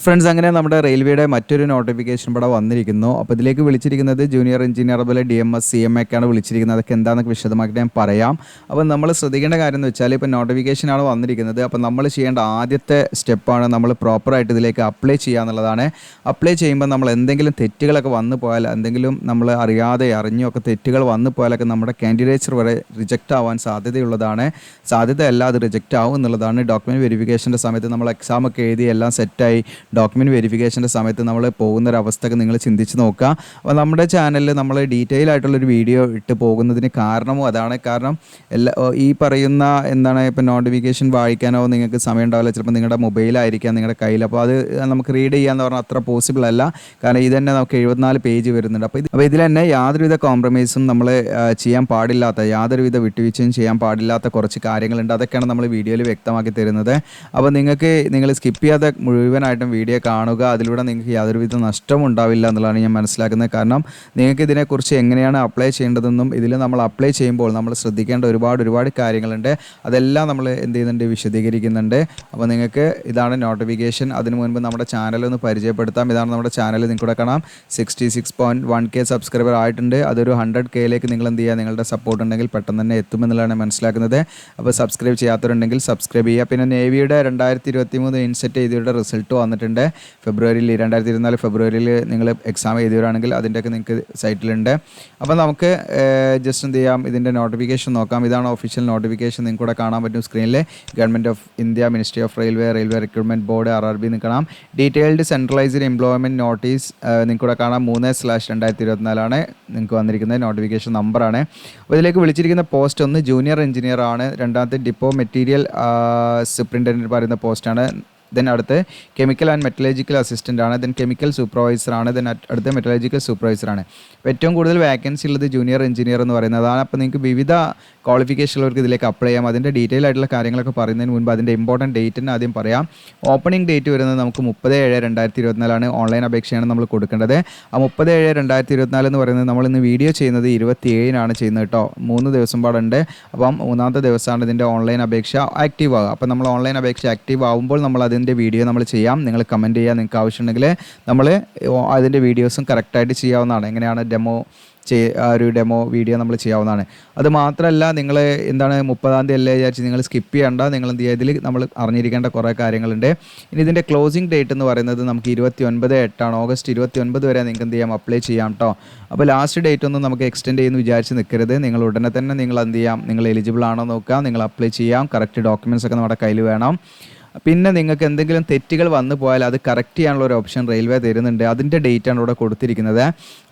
Friends, അങ്ങനെ നമ്മുടെ റെയിൽവേയുടെ മറ്റൊരു നോട്ടിഫിക്കേഷൻ ഇവിടെ വന്നിരിക്കുന്നു. അപ്പോൾ ഇതിലേക്ക് വിളിച്ചിരിക്കുന്നത് ജൂനിയർ എഞ്ചിനീയർ അതുപോലെ DMS CMA ഒക്കെയാണ് വിളിച്ചിരിക്കുന്നത്. അതൊക്കെ എന്താണെന്നൊക്കെ വിശദമാക്കിയിട്ട് ഞാൻ പറയാം. അപ്പോൾ നമ്മൾ ശ്രദ്ധിക്കേണ്ട കാര്യം എന്ന് വെച്ചാൽ, ഇപ്പോൾ നോട്ടിഫിക്കേഷനാണ് വന്നിരിക്കുന്നത്. അപ്പോൾ നമ്മൾ ചെയ്യേണ്ട ആദ്യത്തെ സ്റ്റെപ്പാണ് നമ്മൾ പ്രോപ്പറായിട്ട് ഇതിലേക്ക് അപ്ലൈ ചെയ്യുക എന്നുള്ളതാണ്. അപ്ലൈ ചെയ്യുമ്പോൾ നമ്മൾ എന്തെങ്കിലും തെറ്റുകളൊക്കെ വന്നു പോയാൽ, എന്തെങ്കിലും നമ്മൾ അറിയാതെ അറിഞ്ഞൊക്കെ തെറ്റുകൾ വന്നു പോയാലൊക്കെ നമ്മുടെ കാൻഡിഡേച്ചർ വരെ റിജക്റ്റ് ആവാൻ സാധ്യതയുള്ളതാണ്. സാധ്യതയല്ല, അത് റിജക്റ്റ് ആവും എന്നുള്ളതാണ്. ഡോക്യുമെൻറ്റ് വെരിഫിക്കേഷൻ്റെ സമയത്ത് നമ്മൾ എക്സാമൊക്കെ എഴുതി എല്ലാം സെറ്റായി ഡോക്യുമെൻറ്റ് വെരിഫിക്കേഷൻ്റെ സമയത്ത് നമ്മൾ പോകുന്നൊരവസ്ഥയൊക്കെ നിങ്ങൾ ചിന്തിച്ച് നോക്കുക. അപ്പോൾ നമ്മുടെ ചാനലിൽ നമ്മൾ ഡീറ്റെയിൽ ആയിട്ടുള്ളൊരു വീഡിയോ ഇട്ട് പോകുന്നതിന് കാരണവും അതാണ്. കാരണം ഈ പറയുന്ന ഇപ്പോൾ നോട്ടിഫിക്കേഷൻ വായിക്കാനോ നിങ്ങൾക്ക് സമയം ഉണ്ടാവില്ല. ചിലപ്പോൾ നിങ്ങളുടെ മൊബൈലായിരിക്കാം നിങ്ങളുടെ കയ്യിൽ. അപ്പോൾ അത് നമുക്ക് റീഡ് ചെയ്യാമെന്ന് പറഞ്ഞാൽ അത്ര പോസിബിൾ അല്ല. കാരണം ഇത് തന്നെ നമുക്ക് 74 പേജ് വരുന്നുണ്ട്. അപ്പോൾ ഇതിൽ തന്നെ യാതൊരുവിധ കോംപ്രമൈസും നമ്മൾ ചെയ്യാൻ പാടില്ലാത്ത, യാതൊരുവിധ വിട്ടുവീഴ്ചയും ചെയ്യാൻ പാടില്ലാത്ത കുറച്ച് കാര്യങ്ങളുണ്ട്. അതൊക്കെയാണ് നമ്മൾ വീഡിയോയിൽ വ്യക്തമാക്കി തരുന്നത്. അപ്പോൾ നിങ്ങൾ സ്കിപ്പ് ചെയ്യാതെ മുഴുവനായിട്ടും വീഡിയോ കാണുക. അതിലൂടെ നിങ്ങൾക്ക് യാതൊരുവിധ നഷ്ടവും ഉണ്ടാവില്ല എന്നുള്ളതാണ് ഞാൻ മനസ്സിലാക്കുന്നത്. കാരണം നിങ്ങൾക്ക് ഇതിനെക്കുറിച്ച് എങ്ങനെയാണ് അപ്ലൈ ചെയ്യേണ്ടതെന്നും ഇതിൽ നമ്മൾ അപ്ലൈ ചെയ്യുമ്പോൾ നമ്മൾ ശ്രദ്ധിക്കേണ്ട ഒരുപാട് കാര്യങ്ങളുണ്ട്. അതെല്ലാം നമ്മൾ എന്ത് ചെയ്യുന്നുണ്ട്, വിശദീകരിക്കുന്നുണ്ട്. അപ്പോൾ നിങ്ങൾക്ക് ഇതാണ് നോട്ടിഫിക്കേഷൻ. അതിനു മുൻപ് നമ്മുടെ ചാനലൊന്ന് പരിചയപ്പെടുത്താം. ഇതാണ് നമ്മുടെ ചാനൽ. നിങ്ങൾക്കൂടെ കാണാം 66.1K സബ്സ്ക്രൈബർ ആയിട്ടുണ്ട്. അതൊരു 100Kയിലേക്ക് നിങ്ങൾ എന്ത് ചെയ്യുക, നിങ്ങളുടെ സപ്പോർട്ട് ഉണ്ടെങ്കിൽ പെട്ടെന്ന് തന്നെ എത്തുമെന്നുള്ളതാണ് മനസ്സിലാക്കുന്നത്. അപ്പോൾ സബ്സ്ക്രൈബ് ചെയ്യാത്തവരുണ്ടെങ്കിൽ സബ്സ്ക്രൈബ് ചെയ്യുക. പിന്നെ നേവിയുടെ 2023 ഇൻസെറ്റ് ചെയ്തവരുടെ റിസൾട്ട് വന്നിട്ടുണ്ട്. 2024 ഫെബ്രുവരിയിൽ നിങ്ങൾ എക്സാം എഴുതിയവരാണെങ്കിൽ അതിൻ്റെയൊക്കെ നിങ്ങൾക്ക് സൈറ്റിലുണ്ട്. അപ്പോൾ നമുക്ക് ജസ്റ്റ് എന്ത് ചെയ്യാം, ഇതിൻ്റെ നോട്ടിഫിക്കേഷൻ നോക്കാം. ഇതാണ് ഒഫീഷ്യൽ നോട്ടിഫിക്കേഷൻ. നിങ്ങൾക്ക് കൂടെ കാണാൻ പറ്റും സ്ക്രീനിൽ. Government of India, ministry of railway recruitment board RRB എന്ന് കാണാം. ഡീറ്റെയിൽഡ് സെൻട്രലൈസ്ഡ് എംപ്ലോയ്മെൻറ്റ് നോട്ടീസ് നിങ്ങൾക്ക് കൂടെ കാണാം. 3/2024 നിങ്ങൾക്ക് വന്നിരിക്കുന്നത് നോട്ടിഫിക്കേഷൻ നമ്പറാണ്. അപ്പോൾ ഇതിലേക്ക് വിളിച്ചിരിക്കുന്ന പോസ്റ്റ് ഒന്ന് ജൂനിയർ എഞ്ചിനീയർ ആണ്. രണ്ടാമത്തെ ഡിപ്പോ മെറ്റീരിയൽ സൂപ്രിൻറ്റൻഡൻറ്റ് പറയുന്ന പോസ്റ്റാണ്. ദെൻ അടുത്ത് കെമിക്കൽ ആൻഡ് മെറ്റലർജിക്കൽ അസിസ്റ്റൻ്റ് ആണ്. ദെൻ കെമിക്കൽ സൂപ്പർവൈസറാണ്. ദെൻ അടുത്ത മെറ്റലർജിക്കൽ സൂപ്പർവൈസറാണ്. അപ്പോൾ ഏറ്റവും കൂടുതൽ വാക്കൻസി ഉള്ളത് ജൂനിയർ എഞ്ചിനീയർ എന്ന് പറയുന്നതാണ്. അപ്പോൾ നിങ്ങൾക്ക് വിവിധ ക്വാളിഫിക്കേഷൻ ഉള്ളവർക്ക് ഇതിലേക്ക് അപ്ലൈ ചെയ്യാം. അതിൻ്റെ ഡീറ്റെയിൽ ആയിട്ടുള്ള കാര്യങ്ങളൊക്കെ പറയുന്നതിന് മുൻപ് അതിൻ്റെ ഇമ്പോർട്ടൻറ്റ് ഡേറ്റിന് ആദ്യം പറയാം. ഓപ്പണിംഗ് ഡേറ്റ് വരുന്നത് നമുക്ക് 30/7/2024 ഓൺലൈൻ അപേക്ഷയാണ് നമ്മൾ കൊടുക്കേണ്ടത്. ആ 30/7/2024 എന്ന് പറയുന്നത് നമ്മളിന്ന് വീഡിയോ ചെയ്യുന്നത് 27-നാണ് ചെയ്യുന്നത് കേട്ടോ. 3 ദിവസം പാടുണ്ട്. അപ്പം 3-ാമത്തെ ദിവസമാണ് ഇതിൻ്റെ ഓൺലൈൻ അപേക്ഷ ആക്റ്റീവ് ആകുക. അപ്പോൾ നമ്മൾ ഓൺലൈൻ അപേക്ഷ ആക്റ്റീവ് ആകുമ്പോൾ നമ്മൾ അതിൻ്റെ വീഡിയോ നമ്മൾ ചെയ്യാം. നിങ്ങൾ കമൻറ്റ് ചെയ്യുക. നിങ്ങൾക്ക് ആവശ്യമുണ്ടെങ്കിൽ നമ്മൾ അതിൻ്റെ വീഡിയോസും കറക്റ്റായിട്ട് ചെയ്യാവുന്നതാണ്. എങ്ങനെയാണ് ഒരു ഡെമോ വീഡിയോ നമ്മൾ ചെയ്യാവുന്നതാണ്. അത് മാത്രമല്ല, നിങ്ങൾ 30-ാം തീയതി അല്ലേ വിചാരിച്ച് നിങ്ങൾ സ്കിപ്പ് ചെയ്യേണ്ട. നിങ്ങൾ എന്ത് ചെയ്യുക, ഇതിൽ നമ്മൾ അറിഞ്ഞിരിക്കേണ്ട കുറേ കാര്യങ്ങളുണ്ട്. ഇനി ഇതിൻ്റെ ക്ലോസിംഗ് ഡേറ്റ് എന്ന് പറയുന്നത് നമുക്ക് 29/8 ഓഗസ്റ്റ് 29 വരെ നിങ്ങൾക്ക് എന്ത് ചെയ്യാം, അപ്ലൈ ചെയ്യാം കേട്ടോ. അപ്പോൾ ലാസ്റ്റ് ഡേറ്റ് ഒന്നും നമുക്ക് എക്സ്റ്റെൻഡ് ചെയ്യുന്നു വിചാരിച്ച് നിൽക്കരുത്. നിങ്ങൾ ഉടനെ തന്നെ നിങ്ങൾ എന്ത് ചെയ്യാം, നിങ്ങൾ എലിജിബിൾ ആണോ നോക്കുക, നിങ്ങൾ അപ്ലൈ ചെയ്യാം. കറക്റ്റ് ഡോക്യുമെൻറ്റ്സ് ഒക്കെ നമ്മുടെ കയ്യിൽ വേണം. പിന്നെ നിങ്ങൾക്ക് എന്തെങ്കിലും തെറ്റുകൾ വന്നു പോയാൽ അത് കറക്റ്റ് ചെയ്യാനുള്ള ഒരു ഓപ്ഷൻ റെയിൽവേ തരുന്നുണ്ട്. അതിൻ്റെ ഡേറ്റാണ് ഇവിടെ കൊടുത്തിരിക്കുന്നത്.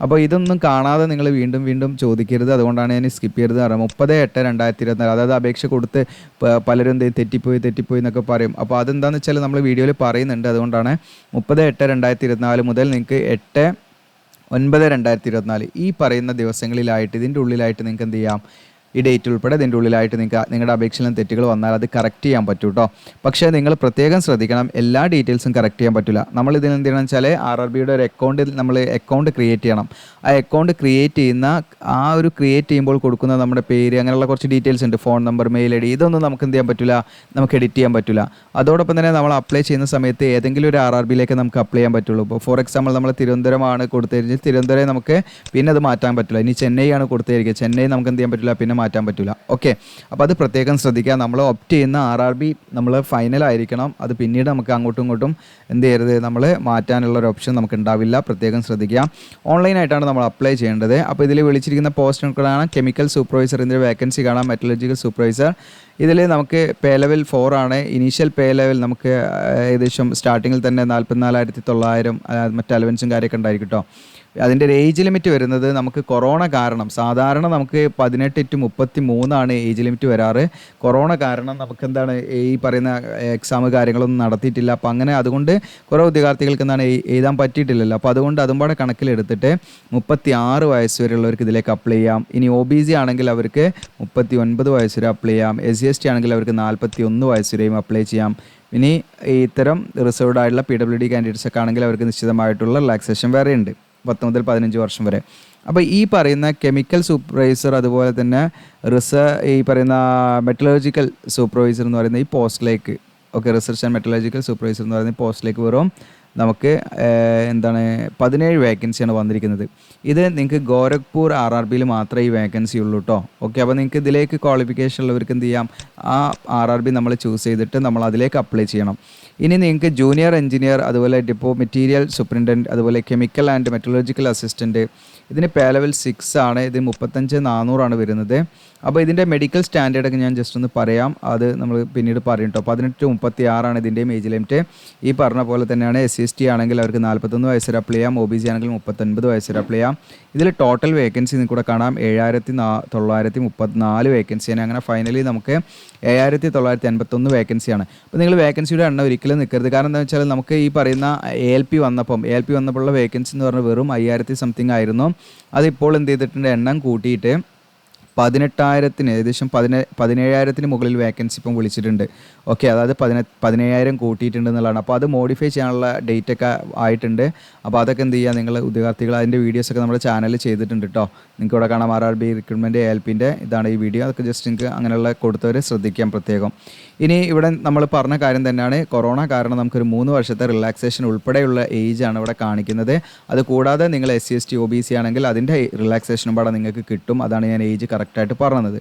അപ്പോൾ ഇതൊന്നും കാണാതെ നിങ്ങൾ വീണ്ടും ചോദിക്കരുത്. അതുകൊണ്ടാണ് ഞാൻ സ്കിപ്പ് ചെയ്തത്. 30/8/2024 അതായത് അപേക്ഷ കൊടുത്ത് പലരും എന്തെങ്കിലും തെറ്റിപ്പോയി എന്നൊക്കെ പറയും. അപ്പോൾ അതെന്താണെന്ന് വെച്ചാൽ നമ്മൾ വീഡിയോയിൽ പറയുന്നുണ്ട്. അതുകൊണ്ടാണ് 30/8/2024 മുതൽ നിങ്ങൾക്ക് 8/9/2024 ഈ പറയുന്ന ദിവസങ്ങളിലായിട്ട് ഇതിൻ്റെ ഉള്ളിലായിട്ട് നിങ്ങൾക്ക് എന്ത് ചെയ്യാം, ഈ ഡേറ്റ് ഉൾപ്പെടെ ഇതിൻ്റെ ഉള്ളിലായിട്ട് നിങ്ങളുടെ അപേക്ഷയിലും തെറ്റുകൾ വന്നാൽ അത് കറക്റ്റ് ചെയ്യാൻ പറ്റും കേട്ടോ. പക്ഷേ നിങ്ങൾ പ്രത്യേകം ശ്രദ്ധിക്കണം, എല്ലാ ഡീറ്റെയിൽസും കറക്റ്റ് ചെയ്യാൻ പറ്റില്ല. നമ്മൾ ഇതിന് എന്ത് ചെയ്യണമെന്ന് വെച്ചാൽ RRBയുടെ ഒരു അക്കൗണ്ടിൽ നമ്മൾ അക്കൗണ്ട് ക്രിയേറ്റ് ചെയ്യണം. ആ അക്കൗണ്ട് ക്രിയേറ്റ് ചെയ്യുമ്പോൾ കൊടുക്കുന്ന നമ്മുടെ പേര്, അങ്ങനെയുള്ള കുറച്ച് ഡീറ്റെയിൽസ് ഉണ്ട്. ഫോൺ നമ്പർ, മെയിൽ ID, ഇതൊന്നും നമുക്ക് എന്ത് ചെയ്യാൻ പറ്റില്ല, നമുക്ക് എഡിറ്റ് ചെയ്യാൻ പറ്റില്ല. അതോടൊപ്പം തന്നെ നമ്മൾ അപ്ലൈ ചെയ്യുന്ന സമയത്ത് ഏതെങ്കിലും ഒരു RRBയിലേക്ക് നമുക്ക് അപ്ലൈ ചെയ്യാൻ പറ്റുള്ളൂ. ഇപ്പോൾ ഫോർ എക്സാമ്പിൾ നമ്മൾ തിരുവനന്തപുരമാണ് കൊടുത്തിരിക്കുന്നത്, തിരുവനന്തപുരം നമുക്ക് പിന്നെ അത് മാറ്റാൻ പറ്റില്ല. ഇനി ചെന്നൈ ആണ് കൊടുത്തിരിക്കുക, ചെന്നൈ നമുക്ക് എന്ത് ചെയ്യാൻ പറ്റില്ല, പിന്നെ മാറ്റാൻ പറ്റില്ല. ഓക്കെ, അപ്പോൾ അത് പ്രത്യേകം ശ്രദ്ധിക്കുക. നമ്മൾ ഓപ്റ്റ് ചെയ്യുന്ന RRB നമ്മൾ ഫൈനൽ ആയിരിക്കണം. അത് പിന്നീട് നമുക്ക് അങ്ങോട്ടും ഇങ്ങോട്ടും എന്ത് ചെയ്യരുത്, നമ്മൾ മാറ്റാനുള്ള ഒരു ഓപ്ഷൻ നമുക്ക് ഉണ്ടാവില്ല. പ്രത്യേകം ശ്രദ്ധിക്കുക. ഓൺലൈനായിട്ടാണ് നമ്മൾ അപ്ലൈ ചെയ്യേണ്ടത്. അപ്പോൾ ഇതിൽ വിളിച്ചിരിക്കുന്ന പോസ്റ്റുകളാണ് കെമിക്കൽ സൂപ്പർവൈസർ, ഇതിൻ്റെ വേക്കൻസി കാണാം. മെറ്റലർജിക്കൽ സൂപ്പർവൈസർ, ഇതിൽ നമുക്ക് പേ ലെവൽ 4 ആണ്. ഇനീഷ്യൽ പേ ലെവൽ നമുക്ക് ഏകദേശം സ്റ്റാർട്ടിങ്ങിൽ തന്നെ 44,900 മറ്റ് അലവൻസും കാര്യമൊക്കെ ഉണ്ടായിരിക്കും കേട്ടോ. അതിൻ്റെ ഒരു ഏജ് ലിമിറ്റ് വരുന്നത് നമുക്ക് കൊറോണ കാരണം, സാധാരണ നമുക്ക് 18 to 33 ഏജ് ലിമിറ്റ് വരാറ്. കൊറോണ കാരണം നമുക്ക് എന്താണ് ഈ പറയുന്ന എക്സാം കാര്യങ്ങളൊന്നും നടത്തിയിട്ടില്ല. അപ്പോൾ അങ്ങനെ അതുകൊണ്ട് കുറേ ഉദ്യോഗാർത്ഥികൾക്ക് എഴുതാൻ പറ്റിയിട്ടില്ലല്ലോ. അപ്പോൾ അതുകൊണ്ട് അതും കൂടെ കണക്കിലെടുത്തിട്ട് 36 വയസ്സ് വരെയുള്ളവർക്ക് ഇതിലേക്ക് അപ്ലൈ ചെയ്യാം. ഇനി OBC ആണെങ്കിൽ അവർക്ക് 39 വയസ്സ് വരെ അപ്ലൈ ചെയ്യാം. SC/ST ആണെങ്കിൽ അവർക്ക് 41 വയസ്സ് വരെയും അപ്ലൈ ചെയ്യാം. ഇനി ഇത്തരം റിസർവ്ഡ് ആയിട്ടുള്ള PWD കാൻഡിഡേറ്റ്സ് ഒക്കെ ആണെങ്കിൽ അവർക്ക് നിശ്ചിതമായിട്ടുള്ള റിലാക്സേഷൻ വേറെ ഉണ്ട്, 10 മുതൽ 15 വർഷം വരെ. അപ്പോൾ ഈ പറയുന്ന കെമിക്കൽ സൂപ്പർവൈസർ, അതുപോലെ തന്നെ ഈ പറയുന്ന മെറ്റലർജിക്കൽ സൂപ്പർവൈസർ എന്ന് പറയുന്ന ഈ പോസ്റ്റിലേക്ക്, റിസർച്ച് ആൻഡ് മെറ്റലർജിക്കൽ സൂപ്പർവൈസർ എന്ന് പറയുന്ന ഈ പോസ്റ്റിലേക്ക് വെറും നമുക്ക് എന്താണ് 17 വേക്കൻസിയാണ് വന്നിരിക്കുന്നത്. ഇത് നിങ്ങൾക്ക് ഗോരഖ്പൂർ RRBയിൽ മാത്രമേ ഈ വേക്കൻസി ഉള്ളൂ കേട്ടോ. ഓക്കെ, അപ്പോൾ നിങ്ങൾക്ക് ഇതിലേക്ക് ക്വാളിഫിക്കേഷൻ ഉള്ളവർക്ക് എന്ത് ചെയ്യാം, ആ RRB നമ്മൾ ചൂസ് ചെയ്തിട്ട് നമ്മൾ അതിലേക്ക് അപ്ലൈ ചെയ്യണം. ഇനി നിങ്ങൾക്ക് ജൂനിയർ എഞ്ചിനീയർ, അതുപോലെ ഡിപ്പോ മെറ്റീരിയൽ സൂപ്രണ്ടൻറ്റ്, അതുപോലെ കെമിക്കൽ ആൻഡ് മെറ്റലർജിക്കൽ അസിസ്റ്റൻറ്റ്, ഇതിന് പേ ലെവൽ 6 ആണ്. ഇത് 35,400 വരുന്നത്. അപ്പോൾ ഇതിൻ്റെ മെഡിക്കൽ സ്റ്റാൻഡേർഡൊക്കെ ഞാൻ ജസ്റ്റ് ഒന്ന് പറയാം, അത് നമ്മൾ പിന്നീട് പറയും കേട്ടോ. 18-36 ഇതിൻ്റെയും ഏജ് ലിമിറ്റ്. ഈ പറഞ്ഞ പോലെ തന്നെയാണ്. SC/ST ആണെങ്കിൽ അവർക്ക് 41 വയസ്സ് വരെ അപ്ലൈ ചെയ്യാം. OBC ആണെങ്കിൽ 39 വയസ്സ് വരെ അപ്ലൈ ചെയ്യാം. ഇതിൽ ടോട്ടൽ വേക്കൻസി നിങ്ങൾക്ക് കൂടെ കാണാം 7,934 വേക്കൻസിയാണ്. അങ്ങനെ ഫൈനലി നമുക്ക് 7,981 വേക്കൻസിയാണ്. അപ്പോൾ നിങ്ങൾ വേക്കൻസിയുടെ എണ്ണം ഒരിക്കലും നിൽക്കരുത്. കാരണം എന്താണെന്ന് വെച്ചാൽ നമുക്ക് ഈ പറയുന്ന ALP വന്നപ്പോഴുള്ള വേക്കൻസി എന്ന് പറഞ്ഞാൽ വെറും 5,000 സംതിങ് ആയിരുന്നു. അതിപ്പോൾ എന്ത് ചെയ്തിട്ടുണ്ട്, എണ്ണം കൂട്ടിയിട്ട് 18,000 ഏകദേശം 17,000 മുകളിൽ വേക്കൻസി ഇപ്പം വിളിച്ചിട്ടുണ്ട്. ഓക്കെ, അതായത് 17,000 കൂട്ടിയിട്ടുണ്ട് എന്നുള്ളതാണ്. അപ്പോൾ അത് മോഡിഫൈ ചെയ്യാനുള്ള ഡേറ്റ് ഒക്കെ ആയിട്ടുണ്ട്. അപ്പോൾ അതൊക്കെ എന്ത് ചെയ്യുക, നിങ്ങൾ ഉദ്യോഗാർത്ഥികൾ അതിൻ്റെ വീഡിയോസൊക്കെ നമ്മുടെ ചാനലിൽ ചെയ്തിട്ടുണ്ട് കേട്ടോ. നിങ്ങൾക്ക് ഇവിടെ കാണാം RRB റിക്രൂട്ട്മെൻറ്റ് ALPൻ്റെ ഇതാണ് ഈ വീഡിയോ. അതൊക്കെ ജസ്റ്റ് നിങ്ങൾക്ക് അങ്ങനെയുള്ള കൊടുത്തവർ ശ്രദ്ധിക്കാം പ്രത്യേകം. ഇനി ഇവിടെ നമ്മൾ പറഞ്ഞ കാര്യം തന്നെയാണ്, കൊറോണ കാരണം നമുക്കൊരു 3 വർഷത്തെ റിലാക്സേഷൻ ഉൾപ്പെടെയുള്ള ഏജാണ് ഇവിടെ കാണിക്കുന്നത്. അത് കൂടാതെ നിങ്ങൾ SC/ST OBC ആണെങ്കിൽ അതിൻ്റെ റിലാക്സേഷനും പാടെ നിങ്ങൾക്ക് കിട്ടും. അതാണ് ഞാൻ ഏജ് കറക്റ്റായിട്ട് പറഞ്ഞത്.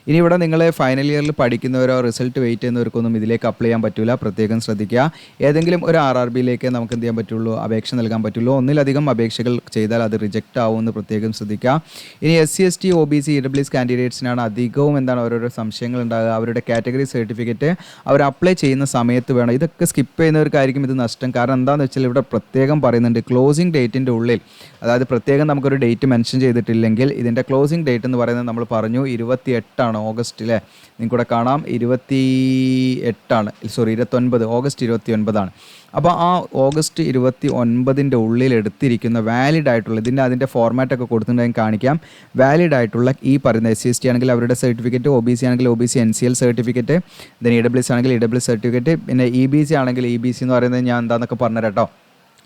ഇനി ഇവിടെ നിങ്ങൾ ഫൈനൽ ഇയറിൽ പഠിക്കുന്നവരോ റിസൾട്ട് വെയിറ്റ് ചെയ്യുന്നവർക്കൊന്നും ഇതിലേക്ക് അപ്ലൈ ചെയ്യാൻ പറ്റില്ല. പ്രത്യേകം ശ്രദ്ധിക്കുക. ഏതെങ്കിലും ഒരു RRBയിലേക്ക് നമുക്ക് എന്ത് ചെയ്യാൻ പറ്റുള്ളൂ, അപേക്ഷ നൽകാൻ പറ്റുള്ളൂ. ഒന്നിലധികം അപേക്ഷകൾ ചെയ്താൽ അത് റിജക്റ്റ് ആവുമെന്ന് പ്രത്യേകം ശ്രദ്ധിക്കുക. ഇനി SC/ST OBC EWS കാൻഡിഡേറ്റ്സിനാണ് അധികവും ഓരോരോ സംശയങ്ങൾ ഉണ്ടാകുക. അവരുടെ കാറ്റഗറി സർട്ടിഫിക്കറ്റ് അവർ അപ്ലൈ ചെയ്യുന്ന സമയത്ത് വേണം. ഇതൊക്കെ സ്കിപ്പ് ചെയ്യുന്നവർക്കായിരിക്കും ഇത് നഷ്ടം. കാരണം എന്താണെന്ന് വെച്ചാൽ ഇവിടെ പ്രത്യേകം പറയുന്നുണ്ട്, ക്ലോസിംഗ് ഡേറ്റിൻ്റെ ഉള്ളിൽ, അതായത് പ്രത്യേകം നമുക്കൊരു ഡേറ്റ് മെൻഷൻ ചെയ്തിട്ടില്ലെങ്കിൽ ഇതിൻ്റെ ക്ലോസിംഗ് ഡേറ്റ് എന്ന് പറയുന്നത് നമ്മൾ പറഞ്ഞു 28 ഓഗസ്റ്റിലെ. നിങ്ങൾക്കിവിടെ കാണാം 29 ഓഗസ്റ്റ് 29. അപ്പോൾ ആ ഓഗസ്റ്റ് 29 ഉള്ളിൽ എടുത്തിരിക്കുന്ന വാലിഡ് ആയിട്ടുള്ള അതിൻ്റെ ഫോർമാറ്റൊക്കെ കൊടുത്തിട്ടുണ്ടെങ്കിൽ കാണിക്കാം. വാലിഡ് ആയിട്ടുള്ള ഈ പറയുന്ന SC/ST ആണെങ്കിൽ അവരുടെ സർട്ടിഫിക്കറ്റ്, OBC ആണെങ്കിൽ OBC NCL certificate, then EWS ആണെങ്കിൽ EWS സർട്ടിഫിക്കറ്റ്, പിന്നെ EBC ആണെങ്കിൽ EBC എന്ന് പറയുന്നത് ഞാൻ എന്താണെന്നൊക്കെ പറഞ്ഞുതരാം കേട്ടോ.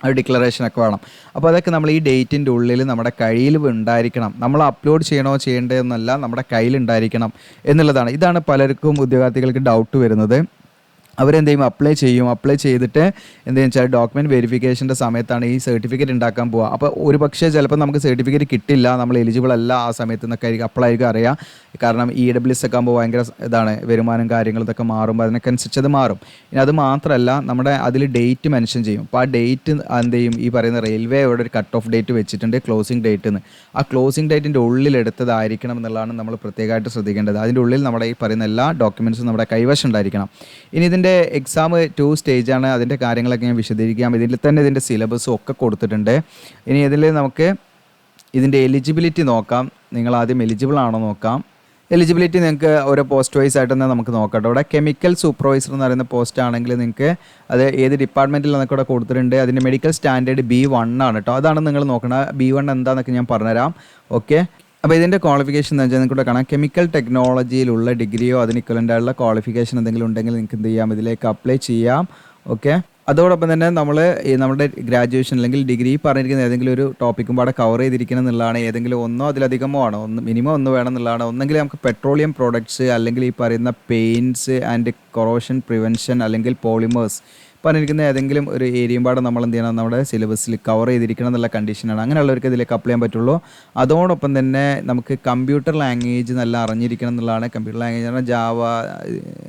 ഒരു ഡിക്ലറേഷനൊക്കെ വേണം. അപ്പോൾ അതൊക്കെ നമ്മൾ ഈ ഡേറ്റിൻ്റെ ഉള്ളിൽ നമ്മുടെ കയ്യിൽ ഉണ്ടായിരിക്കണം. നമ്മൾ അപ്ലോഡ് ചെയ്യണോ ചെയ്യേണ്ടതെന്നല്ല, നമ്മുടെ കയ്യിലുണ്ടായിരിക്കണം എന്നുള്ളതാണ്. ഇതാണ് പലർക്കും ഉദ്യോഗാർത്ഥികൾക്ക് ഡൗട്ട് വരുന്നത്. അവരെന്ത് ചെയ്യും, അപ്ലൈ ചെയ്തിട്ട് എന്തെന്ന് വെച്ചാൽ ഡോക്യുമെൻറ്റ് വെരിഫിക്കേഷൻ്റെ സമയത്താണ് ഈ സർട്ടിഫിക്കറ്റ് ഉണ്ടാക്കാൻ പോവുക. അപ്പോൾ ഒരു പക്ഷേ ചിലപ്പോൾ നമുക്ക് സർട്ടിഫിക്കറ്റ് കിട്ടില്ല, നമ്മൾ എലിജിബിൾ അല്ല ആ സമയത്ത് നിന്നൊക്കെ ആയിരിക്കും, അപ്പോഴായിരിക്കും അറിയാം. കാരണം EWS ഒക്കെ ആകുമ്പോൾ ഭയങ്കര വരുമാനം കാര്യങ്ങൾ ഇതൊക്കെ മാറുമ്പോൾ അതിനൊക്കെ അനുസരിച്ച് അത് മാറും. ഇനി അത് മാത്രമല്ല, നമ്മുടെ അതിൽ ഡേറ്റ് മെൻഷൻ ചെയ്യും. അപ്പോൾ ആ ഡേറ്റ് എന്ത് ചെയ്യും, ഈ പറയുന്ന റെയിൽവേ ഇവിടെ ഒരു കട്ട് ഓഫ് ഡേറ്റ് വെച്ചിട്ടുണ്ട്, ക്ലോസിംഗ് ഡേറ്റ് എന്ന്. ആ ക്ലോസിംഗ് ഡേറ്റിൻ്റെ ഉള്ളിൽ എടുത്തതായിരിക്കണം എന്നുള്ളതാണ് നമ്മൾ പ്രത്യേകമായിട്ട് ശ്രദ്ധിക്കേണ്ടത്. അതിൻ്റെ ഉള്ളിൽ നമ്മുടെ ഈ പറയുന്ന എല്ലാ ഡോക്യുമെൻറ്റ്സും നമ്മുടെ കൈവശം ഉണ്ടായിരിക്കണം. ഇനി ഇതിൻ്റെ എക്സാം 2 സ്റ്റേജാണ്. അതിൻ്റെ കാര്യങ്ങളൊക്കെ ഞാൻ വിശദീകരിക്കാം. ഇതിൽ തന്നെ ഇതിൻ്റെ സിലബസും ഒക്കെ കൊടുത്തിട്ടുണ്ട്. ഇനി ഇതിൽ നമുക്ക് ഇതിൻ്റെ എലിജിബിലിറ്റി നോക്കാം. നിങ്ങൾ ആദ്യം എലിജിബിൾ ആണോ നോക്കാം. എലിജിബിലിറ്റി നിങ്ങൾക്ക് ഓരോ പോസ്റ്റ് വൈസ് ആയിട്ട് തന്നെ നമുക്ക് നോക്കാം. ഇവിടെ കെമിക്കൽ സൂപ്പർവൈസർ എന്ന് പറയുന്ന പോസ്റ്റ് ആണെങ്കിൽ നിങ്ങൾക്ക് അത് ഏത് ഡിപ്പാർട്ട്മെൻറ്റിൽ എന്നൊക്കെ ഇവിടെ കൊടുത്തിട്ടുണ്ട്. അതിൻ്റെ മെഡിക്കൽ സ്റ്റാൻഡേർഡ് B1 ആണ് കേട്ടോ. അതാണ് നിങ്ങൾ നോക്കണം. B1 എന്താണെന്നൊക്കെ ഞാൻ പറഞ്ഞുതരാം. ഓക്കെ, അപ്പോൾ ഇതിൻ്റെ ക്വാളിഫിക്കേഷൻ എന്ന് വെച്ചാൽ നിങ്ങൾക്ക് കാണാം, കെമിക്കൽ ടെക്നോളജിയിലുള്ള ഡിഗ്രിയോ അതിന് ഇക്വലൻ്റായുള്ള ക്വാളിഫിക്കേഷൻ എന്തെങ്കിലും ഉണ്ടെങ്കിൽ നിങ്ങൾക്ക് എന്ത് ചെയ്യാം, ഇതിലേക്ക് അപ്ലൈ ചെയ്യാം. ഓക്കെ, അതോടൊപ്പം തന്നെ നമ്മുടെ ഗ്രാജുവേഷൻ അല്ലെങ്കിൽ ഡിഗ്രി പറഞ്ഞിരിക്കുന്ന ഏതെങ്കിലും ഒരു ടോപ്പിക്കും പാടെ കവർ ചെയ്തിരിക്കണം എന്നുള്ളതാണ്. ഏതെങ്കിലും ഒന്നോ അതിലധികമോ ആണോ, മിനിമം ഒന്ന് വേണം എന്നുള്ളതാണ്. ഒന്നെങ്കിൽ നമുക്ക് പെട്രോളിയം പ്രോഡക്ട്സ്, അല്ലെങ്കിൽ ഈ പറയുന്ന പെയിൻറ്റ്സ് ആൻഡ് കൊറോഷൻ പ്രിവെൻഷൻ, അല്ലെങ്കിൽ പോളിമേഴ്സ് പറഞ്ഞിരിക്കുന്ന ഏതെങ്കിലും ഒരു ഏരിയയും പാടെ നമ്മൾ എന്ത് ചെയ്യണം, നമ്മുടെ സിലബസിൽ കവർ ചെയ്തിരിക്കണം എന്നുള്ള കണ്ടീഷനാണ്. അങ്ങനെയുള്ളവർക്ക് ഇതിലേക്ക് അപ്ലൈ ചെയ്യാൻ പറ്റുള്ളൂ. അതോടൊപ്പം തന്നെ നമുക്ക് കമ്പ്യൂട്ടർ ലാംഗ്വേജ് നല്ല അറിഞ്ഞിരിക്കണം എന്നുള്ളതാണ്. കമ്പ്യൂട്ടർ ലാംഗ്വേജ് പറഞ്ഞാൽ ജാവ,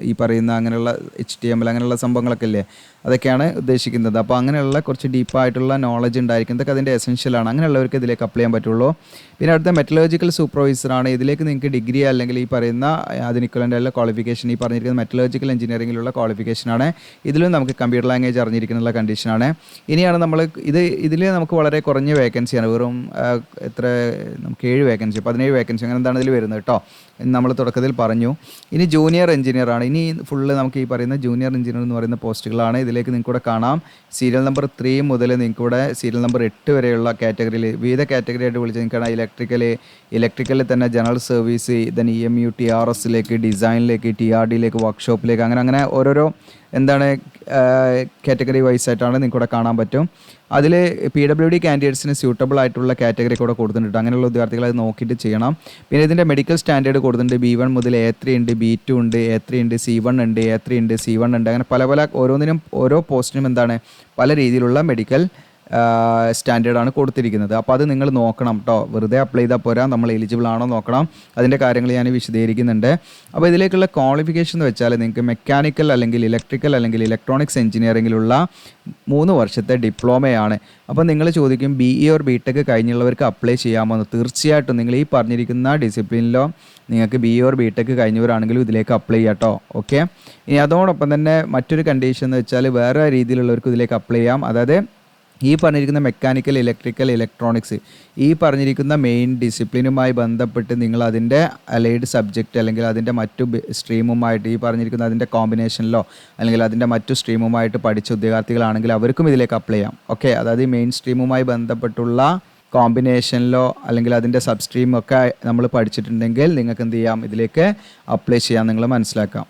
ഈ പറയുന്ന അങ്ങനെയുള്ള HTML അങ്ങനെയുള്ള സംഭവങ്ങളൊക്കെ ഇല്ലേ, അതൊക്കെയാണ് ഉദ്ദേശിക്കുന്നത്. അപ്പോൾ അങ്ങനെയുള്ള കുറച്ച് ഡീപ്പായിട്ടുള്ള നോളജ് ഉണ്ടായിരിക്കുന്നതൊക്കെ അതിൻ്റെ എസെൻഷ്യലാണ്. അങ്ങനെയുള്ളവർക്ക് ഇതിലേക്ക് അപ്ലൈ ചെയ്യാൻ പറ്റുള്ളൂ. പിന്നെ അടുത്ത മെറ്റലർജിക്കൽ സൂപ്പർവൈസറാണ്. ഇതിലേക്ക് നിങ്ങൾക്ക് ഡിഗ്രി അല്ലെങ്കിൽ ഈ പറയുന്ന അതിന് ഇക്വലൻ്റായുള്ള ക്വാളിഫിക്കേഷൻ, ഈ പറഞ്ഞിരിക്കുന്ന മെറ്റലർജിക്കൽ എഞ്ചിനീയറിംഗിലുള്ള ക്വാളിഫിക്കേഷനാണ്. ഇതിലും നമുക്ക് കമ്പ്യൂട്ടർ ലാംഗ്വേജ് അറിഞ്ഞിരിക്കുന്ന കണ്ടീഷനാണ്. ഇനിയാണ് നമ്മൾ ഇതിൽ നമുക്ക് വളരെ കുറഞ്ഞ വേക്കൻസിയാണ്, വെറും നമുക്ക് 7 വേക്കൻസി 17 വേക്കൻസി അങ്ങനെ എന്താണ് ഇതിൽ വരുന്നത് കേട്ടോ. നമ്മൾ തുടക്കത്തിൽ പറഞ്ഞു. ഇനി ജൂനിയർ എഞ്ചിനീയർ ആണ്. ഇനി ഫുള്ള് നമുക്ക് ഈ പറയുന്ന ജൂനിയർ എഞ്ചിനീയർ എന്ന് പറയുന്ന പോസ്റ്റുകളാണ്. ഇതിലേക്ക് നിങ്ങൾക്കിവിടെ കാണാം സീരിയൽ നമ്പർ 3 മുതൽ നിങ്ങൾക്കിവിടെ സീരിയൽ നമ്പർ 8 വരെയുള്ള കാറ്റഗറിയിൽ വിവിധ കാറ്റഗറി ആയിട്ട് വിളിച്ച് നിൽക്കണം. ഇലക്ട്രിക്കലിൽ തന്നെ ജനറൽ സർവീസ്, ദെൻ EMU TRSലേക്ക്, ഡിസൈനിലേക്ക്, TRDയിലേക്ക്, വർക്ക്ഷോപ്പിലേക്ക്, അങ്ങനെ ഓരോരോ എന്താണ് കാറ്റഗറി വൈസ് ആയിട്ടാണ് നിങ്ങൾക്ക് ഇവിടെ കാണാൻ പറ്റും. അതിൽ PWD കാൻഡിഡേറ്റ്സിന് സ്യൂട്ടബിൾ ആയിട്ടുള്ള കാറ്റഗറി കൂടെ കൊടുത്തിട്ടുണ്ട്. അങ്ങനെയുള്ള വിദ്യാർത്ഥികൾ അത് നോക്കിയിട്ട് ചെയ്യണം. പിന്നെ ഇതിൻ്റെ മെഡിക്കൽ സ്റ്റാൻഡേർഡ് കൊടുത്തിട്ടുണ്ട്. B1 മുതൽ A3 ഉണ്ട്, B2 ഉണ്ട്, A3 ഉണ്ട്, C1 ഉണ്ട്, A3 ഉണ്ട്, C1 ഉണ്ട്. അങ്ങനെ പല ഓരോന്നിനും ഓരോ പോസ്റ്റിനും എന്താണ് പല രീതിയിലുള്ള മെഡിക്കൽ സ്റ്റാൻഡേർഡാണ് കൊടുത്തിരിക്കുന്നത്. അപ്പോൾ അത് നിങ്ങൾ നോക്കണം കേട്ടോ. വെറുതെ അപ്ലൈ ചെയ്താൽ പോരാ, നമ്മൾ എലിജിബിൾ ആണോ നോക്കണം. അതിൻ്റെ കാര്യങ്ങൾ ഞാൻ വിശദീകരിക്കുന്നുണ്ട്. അപ്പോൾ ഇതിലേക്കുള്ള ക്വാളിഫിക്കേഷൻ എന്ന് വെച്ചാൽ നിങ്ങൾക്ക് മെക്കാനിക്കൽ അല്ലെങ്കിൽ ഇലക്ട്രിക്കൽ അല്ലെങ്കിൽ ഇലക്ട്രോണിക്സ് എഞ്ചിനീയറിങ്ങിലുള്ള 3 വർഷത്തെ ഡിപ്ലോമയാണ്. അപ്പോൾ നിങ്ങൾ ചോദിക്കും BE ഓർ BTech കഴിഞ്ഞുള്ളവർക്ക് അപ്ലൈ ചെയ്യാമോ? തീർച്ചയായിട്ടും നിങ്ങൾ ഈ പറഞ്ഞിരിക്കുന്ന ഡിസിപ്ലിനിലോ നിങ്ങൾക്ക് BE ഓർ BTech കഴിഞ്ഞവരാണെങ്കിലും ഇതിലേക്ക് അപ്ലൈ ചെയ്യാം കേട്ടോ. ഓക്കെ. ഇനി അതോടൊപ്പം തന്നെ മറ്റൊരു കണ്ടീഷൻ എന്ന് വെച്ചാൽ വേറെ രീതിയിലുള്ളവർക്ക് ഇതിലേക്ക് അപ്ലൈ ചെയ്യാം. അതായത് ഈ പറഞ്ഞിരിക്കുന്ന മെക്കാനിക്കൽ, ഇലക്ട്രിക്കൽ, ഇലക്ട്രോണിക്സ് ഈ പറഞ്ഞിരിക്കുന്ന മെയിൻ ഡിസിപ്ലിനുമായി ബന്ധപ്പെട്ട് നിങ്ങൾ അതിൻ്റെ അലൈഡ് സബ്ജക്റ്റ് അല്ലെങ്കിൽ അതിൻ്റെ മറ്റു സ്ട്രീമുമായിട്ട് ഈ പറഞ്ഞിരിക്കുന്ന അതിൻ്റെ കോമ്പിനേഷനിലോ അല്ലെങ്കിൽ അതിൻ്റെ മറ്റു സ്ട്രീമുമായിട്ട് പഠിച്ച ഉദ്യോഗാർത്ഥികളാണെങ്കിൽ അവർക്കും ഇതിലേക്ക് അപ്ലൈ ചെയ്യാം. ഓക്കെ. അതായത് ഈ മെയിൻ സ്ട്രീമുമായി ബന്ധപ്പെട്ടുള്ള കോമ്പിനേഷനിലോ അല്ലെങ്കിൽ അതിൻ്റെ സബ് സ്ട്രീമൊക്കെ നമ്മൾ പഠിച്ചിട്ടുണ്ടെങ്കിൽ നിങ്ങൾക്ക് എന്ത് ചെയ്യാം, ഇതിലേക്ക് അപ്ലൈ ചെയ്യാം. നിങ്ങൾ മനസ്സിലാക്കാം.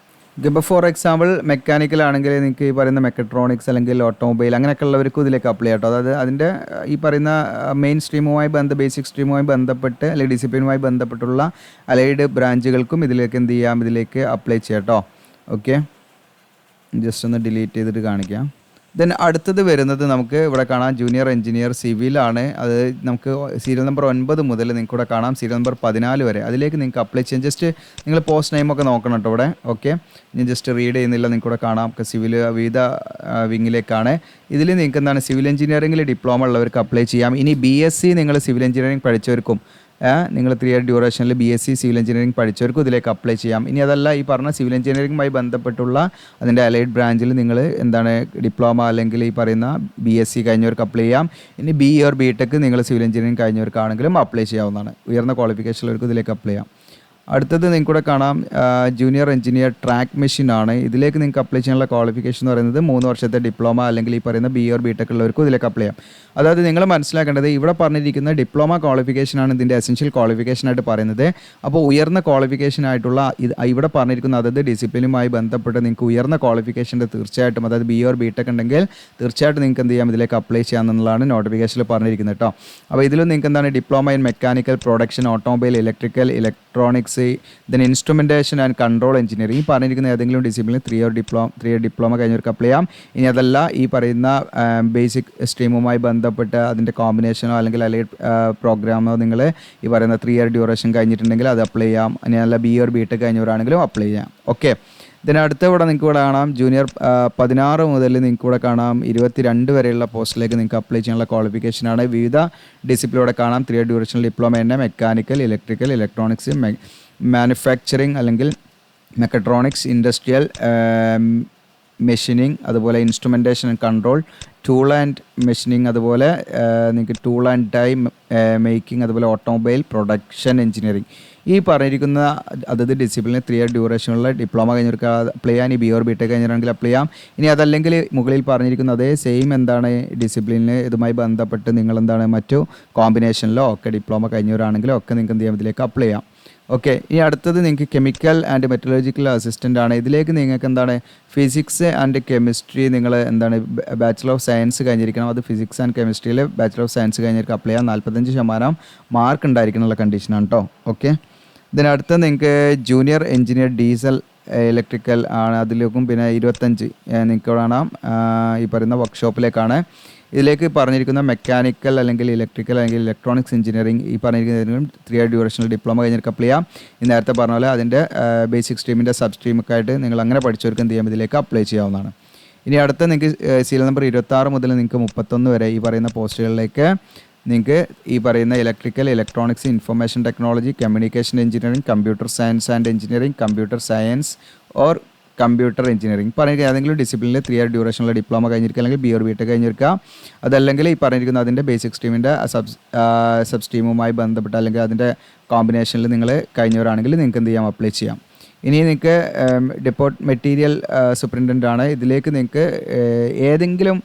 ഇപ്പോൾ ഫോർ എക്സാമ്പിൾ മെക്കാനിക്കൽ ആണെങ്കിൽ നിങ്ങൾക്ക് ഈ പറയുന്ന മെക്കട്രോണിക്സ് അല്ലെങ്കിൽ ഓട്ടോമൊബൈൽ അങ്ങനെയൊക്കെ ഉള്ളവർക്കും ഇതിലേക്ക് അപ്ലൈ ചെയ്യാം. അതായത് അതിൻ്റെ ഈ പറയുന്ന മെയിൻ സ്ട്രീമുമായി ബേസിക് സ്ട്രീമുമായി ബന്ധപ്പെട്ട് അല്ലെങ്കിൽ ഡിസിപ്ലിനുമായി ബന്ധപ്പെട്ടുള്ള അലൈഡ് ബ്രാഞ്ചുകൾക്കും ഇതിലേക്ക് എന്ത് ചെയ്യാം, ഇതിലേക്ക് അപ്ലൈ ചെയ്യാം കേട്ടോ. ഓക്കെ. ജസ്റ്റ് ഒന്ന് ഡിലീറ്റ് ചെയ്തിട്ട് കാണിക്കാം. ദെൻ അടുത്തത് വരുന്നത് നമുക്ക് ഇവിടെ കാണാം ജൂനിയർ എഞ്ചിനീയർ സിവിലാണ്. അത് നമുക്ക് സീരിയൽ നമ്പർ 9 മുതൽ നിങ്ങൾക്ക് ഇവിടെ കാണാം സീരിയൽ നമ്പർ 14 വരെ. അതിലേക്ക് നിങ്ങൾക്ക് അപ്ലൈ ചെയ്യാം. ജസ്റ്റ് നിങ്ങൾ പോസ്റ്റ് നെയിമൊക്കെ നോക്കണം കേട്ടോ ഇവിടെ. ഓക്കെ. ഞാൻ ജസ്റ്റ് റീഡ് ചെയ്യുന്നില്ല, നിങ്ങൾക്ക് ഇവിടെ കാണാം സിവിൽ വിവിധ വിങ്ങിലേക്കാണ്. ഇതിൽ നിങ്ങൾക്ക് എന്താണ് സിവിൽ എഞ്ചിനീയറിംഗിൽ ഡിപ്ലോമ ഉള്ളവർക്ക് അപ്ലൈ ചെയ്യാം. ഇനി BSc നിങ്ങൾ സിവിൽ എഞ്ചിനീയറിംഗ് പഠിച്ചവർക്കും നിങ്ങൾ 3 ഇയർ ഡ്യൂറേഷനിൽ BSc സിവിൽ എഞ്ചിനീയറിംഗ് പഠിച്ചവർക്കും ഇതിലേക്ക് അപ്ലൈ ചെയ്യാം. ഇനി അതല്ല ഈ പറഞ്ഞ സിവിൽ എഞ്ചിനീയറിംഗുമായി ബന്ധപ്പെട്ടുള്ള അതിൻ്റെ അലൈഡ് ബ്രാഞ്ചിൽ നിങ്ങൾ എന്താണ് ഡിപ്ലോമ അല്ലെങ്കിൽ ഈ പറയുന്ന BSc കഴിഞ്ഞവർക്ക് അപ്ലൈ ചെയ്യാം. ഇനി BE ഓർ BTech നിങ്ങൾ സിവിൽ എഞ്ചിനീയറിംഗ് കഴിഞ്ഞവർക്കാണെങ്കിലും അപ്ലൈ ചെയ്യാവുന്നതാണ്. ഉയർന്ന ക്വാളിഫിക്കേഷനുള്ളവർക്ക് ഇതിലേക്ക് അപ്ലൈ ചെയ്യാം. അടുത്തത് നിങ്ങൾക്ക് കൂടെ കാണാം ജൂനിയർ എഞ്ചിനീയർ ട്രാക്ക് മെഷീനാണ്. ഇതിലേക്ക് നിങ്ങൾക്ക് അപ്ലൈ ചെയ്യാനുള്ള ക്വാളിഫിക്കേഷൻ എന്ന് പറയുന്നത് 3 വർഷത്തെ ഡിപ്ലോമ അല്ലെങ്കിൽ ഈ പറയുന്ന BE ഓർ BTech ഉള്ളവർക്കും ഇതിലേക്ക് അപ്ലൈ ചെയ്യാം. അതായത് നിങ്ങൾ മനസ്സിലാക്കേണ്ടത് ഇവിടെ പറഞ്ഞിരിക്കുന്ന ഡിപ്ലോമ ക്വാളിഫിക്കേഷനാണ് ഇതിൻ്റെ എസെൻഷ്യൽ ക്വാളിഫിക്കേഷനായിട്ട് പറയുന്നത്. അപ്പോൾ ഉയർന്ന ക്വാളിഫിക്കേഷനായിട്ടുള്ള ഇവിടെ പറഞ്ഞിരിക്കുന്ന അതത് ഡിസിപ്ലിനുമായി ബന്ധപ്പെട്ട് നിങ്ങൾക്ക് ഉയർന്ന ക്വാളിഫിക്കേഷൻ്റെ തീർച്ചയായിട്ടും അതായത് BE ഓർ BTech ഉണ്ടെങ്കിൽ തീർച്ചയായിട്ടും നിങ്ങൾക്ക് എന്ത് ചെയ്യാം, ഇതിലേക്ക് അപ്ലൈ ചെയ്യാമെന്നുള്ളതാണ് നോട്ടിഫിക്കേഷനിൽ പറഞ്ഞിരിക്കുന്നത് കേട്ടോ. അപ്പോൾ ഇതിലും നിങ്ങൾക്ക് എന്താണ് diploma in mechanical production, automobile, electrical, electronics, then instrumentation and control engineering പറഞ്ഞിരിക്കുന്ന ഏതെങ്കിലും ഡിസിപ്ലിനിൽ 3 ഇയർ ഡിപ്ലോമ കഴിഞ്ഞവർക്ക് അപ്ലൈ ചെയ്യാം. ഇനി അതല്ല ഈ പറയുന്ന ബേസിക് സ്ട്രീമുമായി ബന്ധപ്പെട്ട് അതിൻ്റെ കോമ്പിനേഷനോ അല്ലെങ്കിൽ അലൈഡ് പ്രോഗ്രാമോ നിങ്ങൾ ഈ പറയുന്ന 3 ഇയർ ഡ്യൂറേഷൻ കഴിഞ്ഞിട്ടുണ്ടെങ്കിൽ അത് അപ്ലൈ ചെയ്യാം. ഇനി അല്ല BE ഓർ BTech കഴിഞ്ഞവരാണെങ്കിലും അപ്ലൈ ചെയ്യാം. ഓക്കെ. ഇതിനടുത്ത ഇവിടെ നിങ്ങൾക്ക് ഇവിടെ കാണാം ജൂനിയർ 16 മുതൽ നിങ്ങൾക്ക് ഇവിടെ കാണാം 22 വരെയുള്ള പോസ്റ്റിലേക്ക് നിങ്ങൾക്ക് അപ്ലൈ ചെയ്യാനുള്ള ക്വാളിഫിക്കേഷനാണ്. വിവിധ ഡിസിപ്ലിനോടെ കാണാം 3 ഇയർ ഡ്യൂറേഷൻ ഡിപ്ലോമ തന്നെ മെക്കാനിക്കൽ, ഇലക്ട്രിക്കൽ, ഇലക്ട്രോണിക്സ്, മാനുഫാക്ചറിങ് അല്ലെങ്കിൽ മെക്കട്രോണിക്സ്, ഇൻഡസ്ട്രിയൽ മെഷീനിങ്, അതുപോലെ instrumentation and control, tool and machining, അതുപോലെ നിങ്ങൾക്ക് ടൂൾ ആൻഡ് ഡൈ മേക്കിംഗ്, അതുപോലെ ഓട്ടോമൊബൈൽ പ്രൊഡക്ഷൻ എഞ്ചിനീയറിംഗ് ഈ പറഞ്ഞിരിക്കുന്ന അതത് ഡിസിപ്ലിന് 3 ഇയർ ഡ്യൂറേഷനുള്ള ഡിപ്ലോമ കഴിഞ്ഞവർക്ക് അപ്ലൈ ചെയ്യാൻ. ഈ BE ഓർ BTech കഴിഞ്ഞവരാണെങ്കിൽ അപ്ലൈ ചെയ്യാം. ഇനി അതല്ലെങ്കിൽ മുകളിൽ പറഞ്ഞിരിക്കുന്ന അതേ സെയിം എന്താണ് ഡിസിപ്ലിനിൽ ഇതുമായി ബന്ധപ്പെട്ട് നിങ്ങൾ എന്താണ് മറ്റു കോമ്പിനേഷനിലോ ഒക്കെ ഡിപ്ലോമ കഴിഞ്ഞവരാണെങ്കിലോ ഒക്കെ നിങ്ങൾക്ക് എന്ത് ചെയ്യാം, ഇതിലേക്ക് അപ്ലൈ ചെയ്യാം. ഓക്കെ. ഇനി അടുത്തത് നിങ്ങൾക്ക് കെമിക്കൽ ആൻഡ് മെറ്റലർജിക്കൽ അസിസ്റ്റൻ്റ് ആണ്. ഇതിലേക്ക് നിങ്ങൾക്ക് എന്താണ് ഫിസിക്സ് ആൻഡ് കെമിസ്ട്രി നിങ്ങൾ എന്താണ് ബാച്ചിലർ ഓഫ് സയൻസ് കഴിഞ്ഞിരിക്കണം. അത് ഫിസിക്സ് ആൻഡ് കെമിസ്ട്രിയിൽ ബാച്ചിലർ ഓഫ് സയൻസ് കഴിഞ്ഞവർക്ക് അപ്ലൈ ചെയ്യാം. 45% മാർക്ക് ഉണ്ടായിരിക്കണമുള്ള കണ്ടീഷനാണ് കേട്ടോ. ഓക്കെ. ഇതിനടുത്ത് നിങ്ങൾക്ക് ജൂനിയർ എഞ്ചിനീയർ ഡീസൽ ഇലക്ട്രിക്കൽ ആണ്. അതിലേക്കും പിന്നെ 25 നിങ്ങൾക്ക് കാണാം ഈ പറയുന്ന വർക്ക്ഷോപ്പിലേക്കാണ്. ഇതിലേക്ക് പറഞ്ഞിരിക്കുന്ന മെക്കാനിക്കൽ അല്ലെങ്കിൽ ഇലക്ട്രിക്കൽ അല്ലെങ്കിൽ ഇലക്ട്രോണിക്സ് എഞ്ചിനീയറിംഗ് ഈ പറഞ്ഞിരിക്കുന്നതിനും 3 ഇയർ ഡ്യൂറേഷണൽ ഡിപ്ലോമ കഴിഞ്ഞവർക്ക് അപ്ലൈ ചെയ്യാം. ഈ നേരത്തെ പറഞ്ഞ പോലെ അതിൻ്റെ ബേസിക് സ്ട്രീമിൻ്റെ സബ് സ്ട്രീമൊക്കെ ആയിട്ട് നിങ്ങൾ അങ്ങനെ പഠിച്ചവർക്ക് എന്ത് ചെയ്യാം, ഇതിലേക്ക് അപ്ലൈ ചെയ്യാവുന്നതാണ്. ഇനി അടുത്ത നിങ്ങൾക്ക് സീരിയൽ നമ്പർ 26 മുതൽ നിങ്ങൾക്ക് 31 വരെ ഈ പറയുന്ന പോസ്റ്റുകളിലേക്ക് നിങ്ങൾക്ക് ഈ പറയുന്ന electrical, electronics, information technology, communication engineering, computer science and engineering, computer science or computer engineering പറഞ്ഞിരിക്കുക ഏതെങ്കിലും ഡിസിപ്ലിനിൽ 3 ഇയർ ഡ്യൂറേഷനുള്ള ഡിപ്ലോമ കഴിഞ്ഞിരിക്കുക അല്ലെങ്കിൽ BE ഓർ BTech കഴിഞ്ഞിരിക്കുക. അതല്ലെങ്കിൽ ഈ പറഞ്ഞിരിക്കുന്ന അതിൻ്റെ ബേസിക് സ്ട്രീമിൻ്റെ സബ് സ്ട്രീമുമായി ബന്ധപ്പെട്ട് അല്ലെങ്കിൽ അതിൻ്റെ കോമ്പിനേഷനിൽ നിങ്ങൾ കഴിഞ്ഞവരാണെങ്കിൽ നിങ്ങൾക്ക് എന്ത് ചെയ്യാം, അപ്ലൈ ചെയ്യാം. ഇനി നിങ്ങൾക്ക് മെറ്റീരിയൽ സൂപ്രണ്ടൻ്റ് ആണ്. ഇതിലേക്ക് നിങ്ങൾക്ക് ഏതെങ്കിലും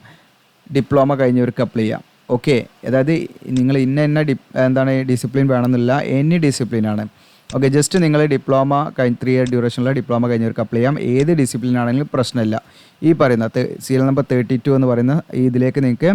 ഡിപ്ലോമ കഴിഞ്ഞവർക്ക് അപ്ലൈ ചെയ്യാം. ഓക്കെ. അതായത് നിങ്ങൾ എന്താണ് ഡിസിപ്ലിൻ വേണമെന്നില്ല, എനി ഡിസിപ്ലിനാണ്. ഓക്കെ, ജസ്റ്റ് നിങ്ങൾ ഡിപ്ലോമ 3 ഇയർ ഡ്യൂറേഷനുള്ള ഡിപ്ലോമ കഴിഞ്ഞവർക്ക് അപ്ലൈ ചെയ്യാം. ഏത് ഡിസിപ്ലിൻ ആണെങ്കിലും പ്രശ്നമില്ല. ഈ പറയുന്ന സീരിയൽ നമ്പർ 32 എന്ന് പറയുന്ന ഇതിലേക്ക് നിങ്ങൾക്ക്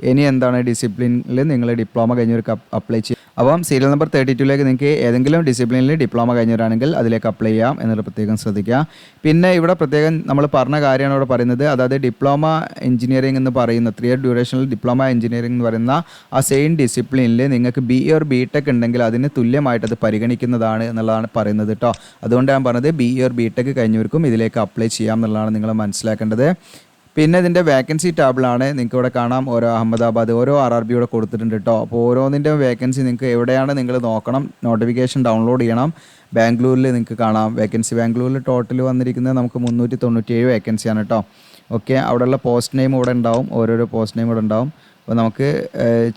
ഇനി എന്താണ് ഡിസിപ്ലിനിൽ നിങ്ങൾ ഡിപ്ലോമ കഴിഞ്ഞവർക്ക് അപ്ലൈ ചെയ്യാം. അപ്പം സീരിയൽ നമ്പർ 32ലേക്ക് നിങ്ങൾക്ക് ഏതെങ്കിലും ഡിസിപ്ലിനിൽ ഡിപ്ലോമ കഴിഞ്ഞവരാണെങ്കിൽ അതിലേക്ക് അപ്ലൈ ചെയ്യാം എന്നുള്ളത് പ്രത്യേകം ശ്രദ്ധിക്കുക. പിന്നെ ഇവിടെ പ്രത്യേകം നമ്മൾ പറഞ്ഞ കാര്യമാണ് ഇവിടെ പറയുന്നത്, അതായത് ഡിപ്ലോമ എഞ്ചിനീയറിംഗ് എന്ന് പറയുന്ന 3 ഇയർ ഡ്യൂറേഷനിൽ ഡിപ്ലോമ എഞ്ചിനീയറിംഗ് എന്ന് പറയുന്ന ആ സെയിം ഡിസിപ്ലിനിൽ നിങ്ങൾക്ക് BE or BTech ഉണ്ടെങ്കിൽ അതിന് തുല്യമായിട്ട് അത് പരിഗണിക്കുന്നതാണ് എന്നുള്ളതാണ് പറയുന്നത് കേട്ടോ. അതുകൊണ്ട് ഞാൻ പറഞ്ഞത് BE or BTech കഴിഞ്ഞവർക്കും ഇതിലേക്ക് അപ്ലൈ ചെയ്യാം എന്നുള്ളതാണ് നിങ്ങൾ മനസ്സിലാക്കേണ്ടത്. പിന്നെ ഇതിൻ്റെ വേക്കൻസി ടാബിളാണ് നിങ്ങൾക്ക് ഇവിടെ കാണാം. ഓരോ അഹമ്മദാബാദ് ഓരോ RRB ഇവിടെ കൊടുത്തിട്ടുണ്ട് കേട്ടോ. അപ്പോൾ ഓരോന്നിൻ്റെ വേക്കൻസി നിങ്ങൾക്ക് എവിടെയാണ് നിങ്ങൾ നോക്കണം, നോട്ടിഫിക്കേഷൻ ഡൗൺലോഡ് ചെയ്യണം. ബാംഗ്ലൂരിൽ നിങ്ങൾക്ക് കാണാം വേക്കൻസി. ബാംഗ്ലൂരിൽ ടോട്ടൽ വന്നിരിക്കുന്നത് നമുക്ക് 397 വേക്കൻസിയാണ് കേട്ടോ. ഓക്കെ, അവിടെയുള്ള പോസ്റ്റ് നെയിം ഇവിടെ ഉണ്ടാവും, ഓരോരോ പോസ്റ്റ് നെയിം ഇവിടെ ഉണ്ടാവും. അപ്പോൾ നമുക്ക്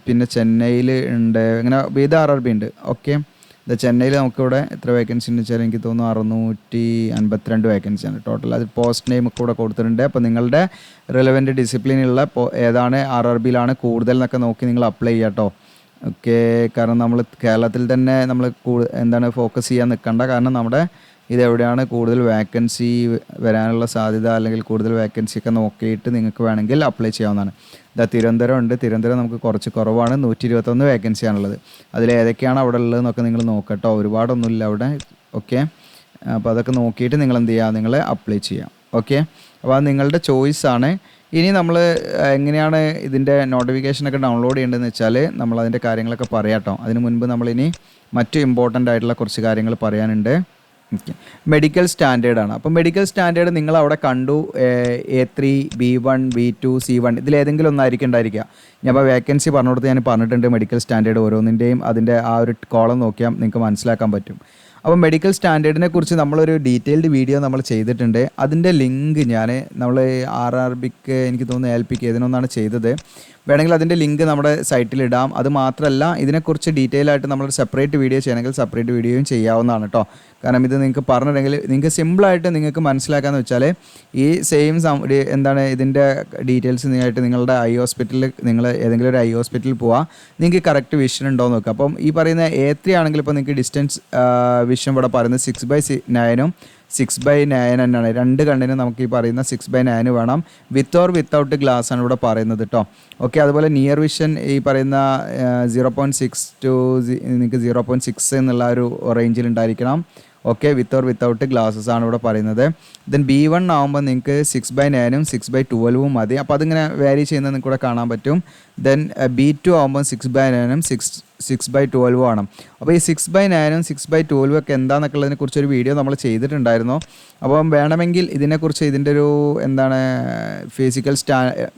പിന്നെ ചെന്നൈയിൽ ഉണ്ട്, ഇങ്ങനെ വിവിധ RRB ഉണ്ട്. ഓക്കെ, ചെന്നൈയിൽ നമുക്കിവിടെ എത്ര വേക്കൻസി എന്ന് വെച്ചാൽ എനിക്ക് തോന്നുന്നു 652 വേക്കൻസിയാണ് ടോട്ടൽ. അത് പോസ്റ്റ് നെയിം ഒക്കെ ഇവിടെ കൊടുത്തിട്ടുണ്ട്. അപ്പോൾ നിങ്ങളുടെ റിലവൻറ്റ് ഡിസിപ്ലിനുള്ള ഏതാണ് RRBയിലാണ് കൂടുതൽ എന്നൊക്കെ നോക്കി നിങ്ങൾ അപ്ലൈ ചെയ്യുക കേട്ടോ. ഓക്കെ, കാരണം നമ്മൾ കേരളത്തിൽ തന്നെ നമ്മൾ എന്താണ് ഫോക്കസ് ചെയ്യാൻ നിൽക്കണ്ട. കാരണം നമ്മുടെ ഇതെവിടെയാണ് കൂടുതൽ വേക്കൻസി വരാനുള്ള സാധ്യത അല്ലെങ്കിൽ കൂടുതൽ വേക്കൻസി ഒക്കെ നോക്കിയിട്ട് നിങ്ങൾക്ക് വേണമെങ്കിൽ അപ്ലൈ ചെയ്യാവുന്നതാണ്. തിരുവനന്തപുരം ഉണ്ട്. തിരുവനന്തപുരം നമുക്ക് കുറച്ച് കുറവാണ്, 121 വേക്കൻസിയാണുള്ളത്. അതിൽ ഏതൊക്കെയാണ് അവിടെ ഉള്ളതെന്നൊക്കെ നിങ്ങൾ നോക്കട്ടോ. ഒരുപാടൊന്നുമില്ല അവിടെ. ഓക്കെ, അപ്പോൾ അതൊക്കെ നോക്കിയിട്ട് നിങ്ങൾ എന്ത് ചെയ്യുക, നിങ്ങൾ അപ്ലൈ ചെയ്യാം. ഓക്കെ, അപ്പോൾ അത് നിങ്ങളുടെ ചോയ്സാണ്. ഇനി നമ്മൾ എങ്ങനെയാണ് ഇതിൻ്റെ നോട്ടിഫിക്കേഷനൊക്കെ ഡൗൺലോഡ് ചെയ്യേണ്ടതെന്ന് വെച്ചാൽ നമ്മൾ അതിൻ്റെ കാര്യങ്ങളൊക്കെ പറയാം കേട്ടോ. അതിന് മുൻപ് നമ്മളിനി മറ്റു ഇമ്പോർട്ടൻ്റ് ആയിട്ടുള്ള കുറച്ച് കാര്യങ്ങൾ പറയാനുണ്ട്. ഓക്കെ, മെഡിക്കൽ സ്റ്റാൻഡേർഡാണ്. അപ്പോൾ മെഡിക്കൽ സ്റ്റാൻഡേർഡ് നിങ്ങൾ അവിടെ കണ്ടു, A3, B1, B2, C1 ഇതിലേതെങ്കിലും ഒന്നായിരിക്കും ഉണ്ടായിരിക്കുക. ഞാൻ അപ്പോൾ വേക്കൻസി പറഞ്ഞു കൊടുത്ത് ഞാൻ പറഞ്ഞിട്ടുണ്ട് മെഡിക്കൽ സ്റ്റാൻഡേർഡ് ഓരോന്നിൻ്റെയും അതിൻ്റെ ആ ഒരു കോളം നോക്കിയാൽ നിങ്ങൾക്ക് മനസ്സിലാക്കാൻ പറ്റും. അപ്പോൾ മെഡിക്കൽ സ്റ്റാൻഡേർഡിനെ കുറിച്ച് നമ്മളൊരു ഡീറ്റെയിൽഡ് വീഡിയോ നമ്മൾ ചെയ്തിട്ടുണ്ട്. അതിൻ്റെ ലിങ്ക് നമ്മൾ RRBക്ക് എനിക്ക് തോന്നുന്നു LPക്ക് ഇതിനൊന്നാണ് ചെയ്തത്. വേണമെങ്കിൽ അതിൻ്റെ ലിങ്ക് നമ്മുടെ സൈറ്റിലിടാം. അത് മാത്രമല്ല ഇതിനെക്കുറിച്ച് ഡീറ്റെയിൽ ആയിട്ട് നമ്മൾ സെപ്പറേറ്റ് വീഡിയോ ചെയ്യണമെങ്കിൽ സെപ്പറേറ്റ് വീഡിയോയും ചെയ്യാവുന്നതാണ് കേട്ടോ. കാരണം ഇത് നിങ്ങൾക്ക് പറഞ്ഞിട്ടുണ്ടെങ്കിൽ നിങ്ങൾക്ക് സിമ്പിളായിട്ട് നിങ്ങൾക്ക് മനസ്സിലാക്കാമെന്ന് വെച്ചാൽ ഈ സെയിം എന്താണ് ഇതിൻ്റെ ഡീറ്റെയിൽസ് ആയിട്ട് നിങ്ങളുടെ ഹോസ്പിറ്റലിൽ നിങ്ങൾ ഏതെങ്കിലും ഒരു ഹോസ്പിറ്റലിൽ പോവുക, നിങ്ങൾക്ക് കറക്റ്റ് വിഷൻ ഉണ്ടോ എന്ന് നോക്കുക. അപ്പം ഈ പറയുന്ന A3 ആണെങ്കിൽ ഇപ്പോൾ നിങ്ങൾക്ക് ഡിസ്റ്റൻസ് വിഷൻ ഇവിടെ പറയുന്നത് 6/9 6/9 തന്നെയാണ്. 2 കണ്ണിന് നമുക്ക് ഈ പറയുന്ന 6/9 വേണം. വിത്ത് ഓർ വിത്തൗട്ട് ഗ്ലാസ് ആണ് ഇവിടെ പറയുന്നത് കേട്ടോ. ഓക്കെ, അതുപോലെ നിയർ വിഷൻ ഈ പറയുന്ന 0.6 to നിങ്ങൾക്ക് 0.6 എന്നുള്ള ഒരു റേഞ്ചിൽ ഉണ്ടായിരിക്കണം. Okay, with or without glasses ആണ് ഇവിടെ പറയുന്നത്. ദെൻ B1 ആകുമ്പോൾ നിങ്ങൾക്ക് 6/9 6/12 മതി. അപ്പോൾ അതിങ്ങനെ വാരി ചെയ്യുന്നത് നിങ്ങൾക്ക് ഇവിടെ കാണാൻ പറ്റും. ദെൻ B2 ആകുമ്പോൾ 6/9 6/12 ആണ്. അപ്പോൾ ഈ 6/9 6/12 ഒക്കെ എന്താണെന്നൊക്കെ ഉള്ളതിനെ കുറിച്ചൊരു വീഡിയോ നമ്മൾ ചെയ്തിട്ടുണ്ടായിരുന്നു. അപ്പം വേണമെങ്കിൽ ഇതിനെക്കുറിച്ച് ഇതിൻ്റെ ഒരു എന്താണ് ഫിസിക്കൽ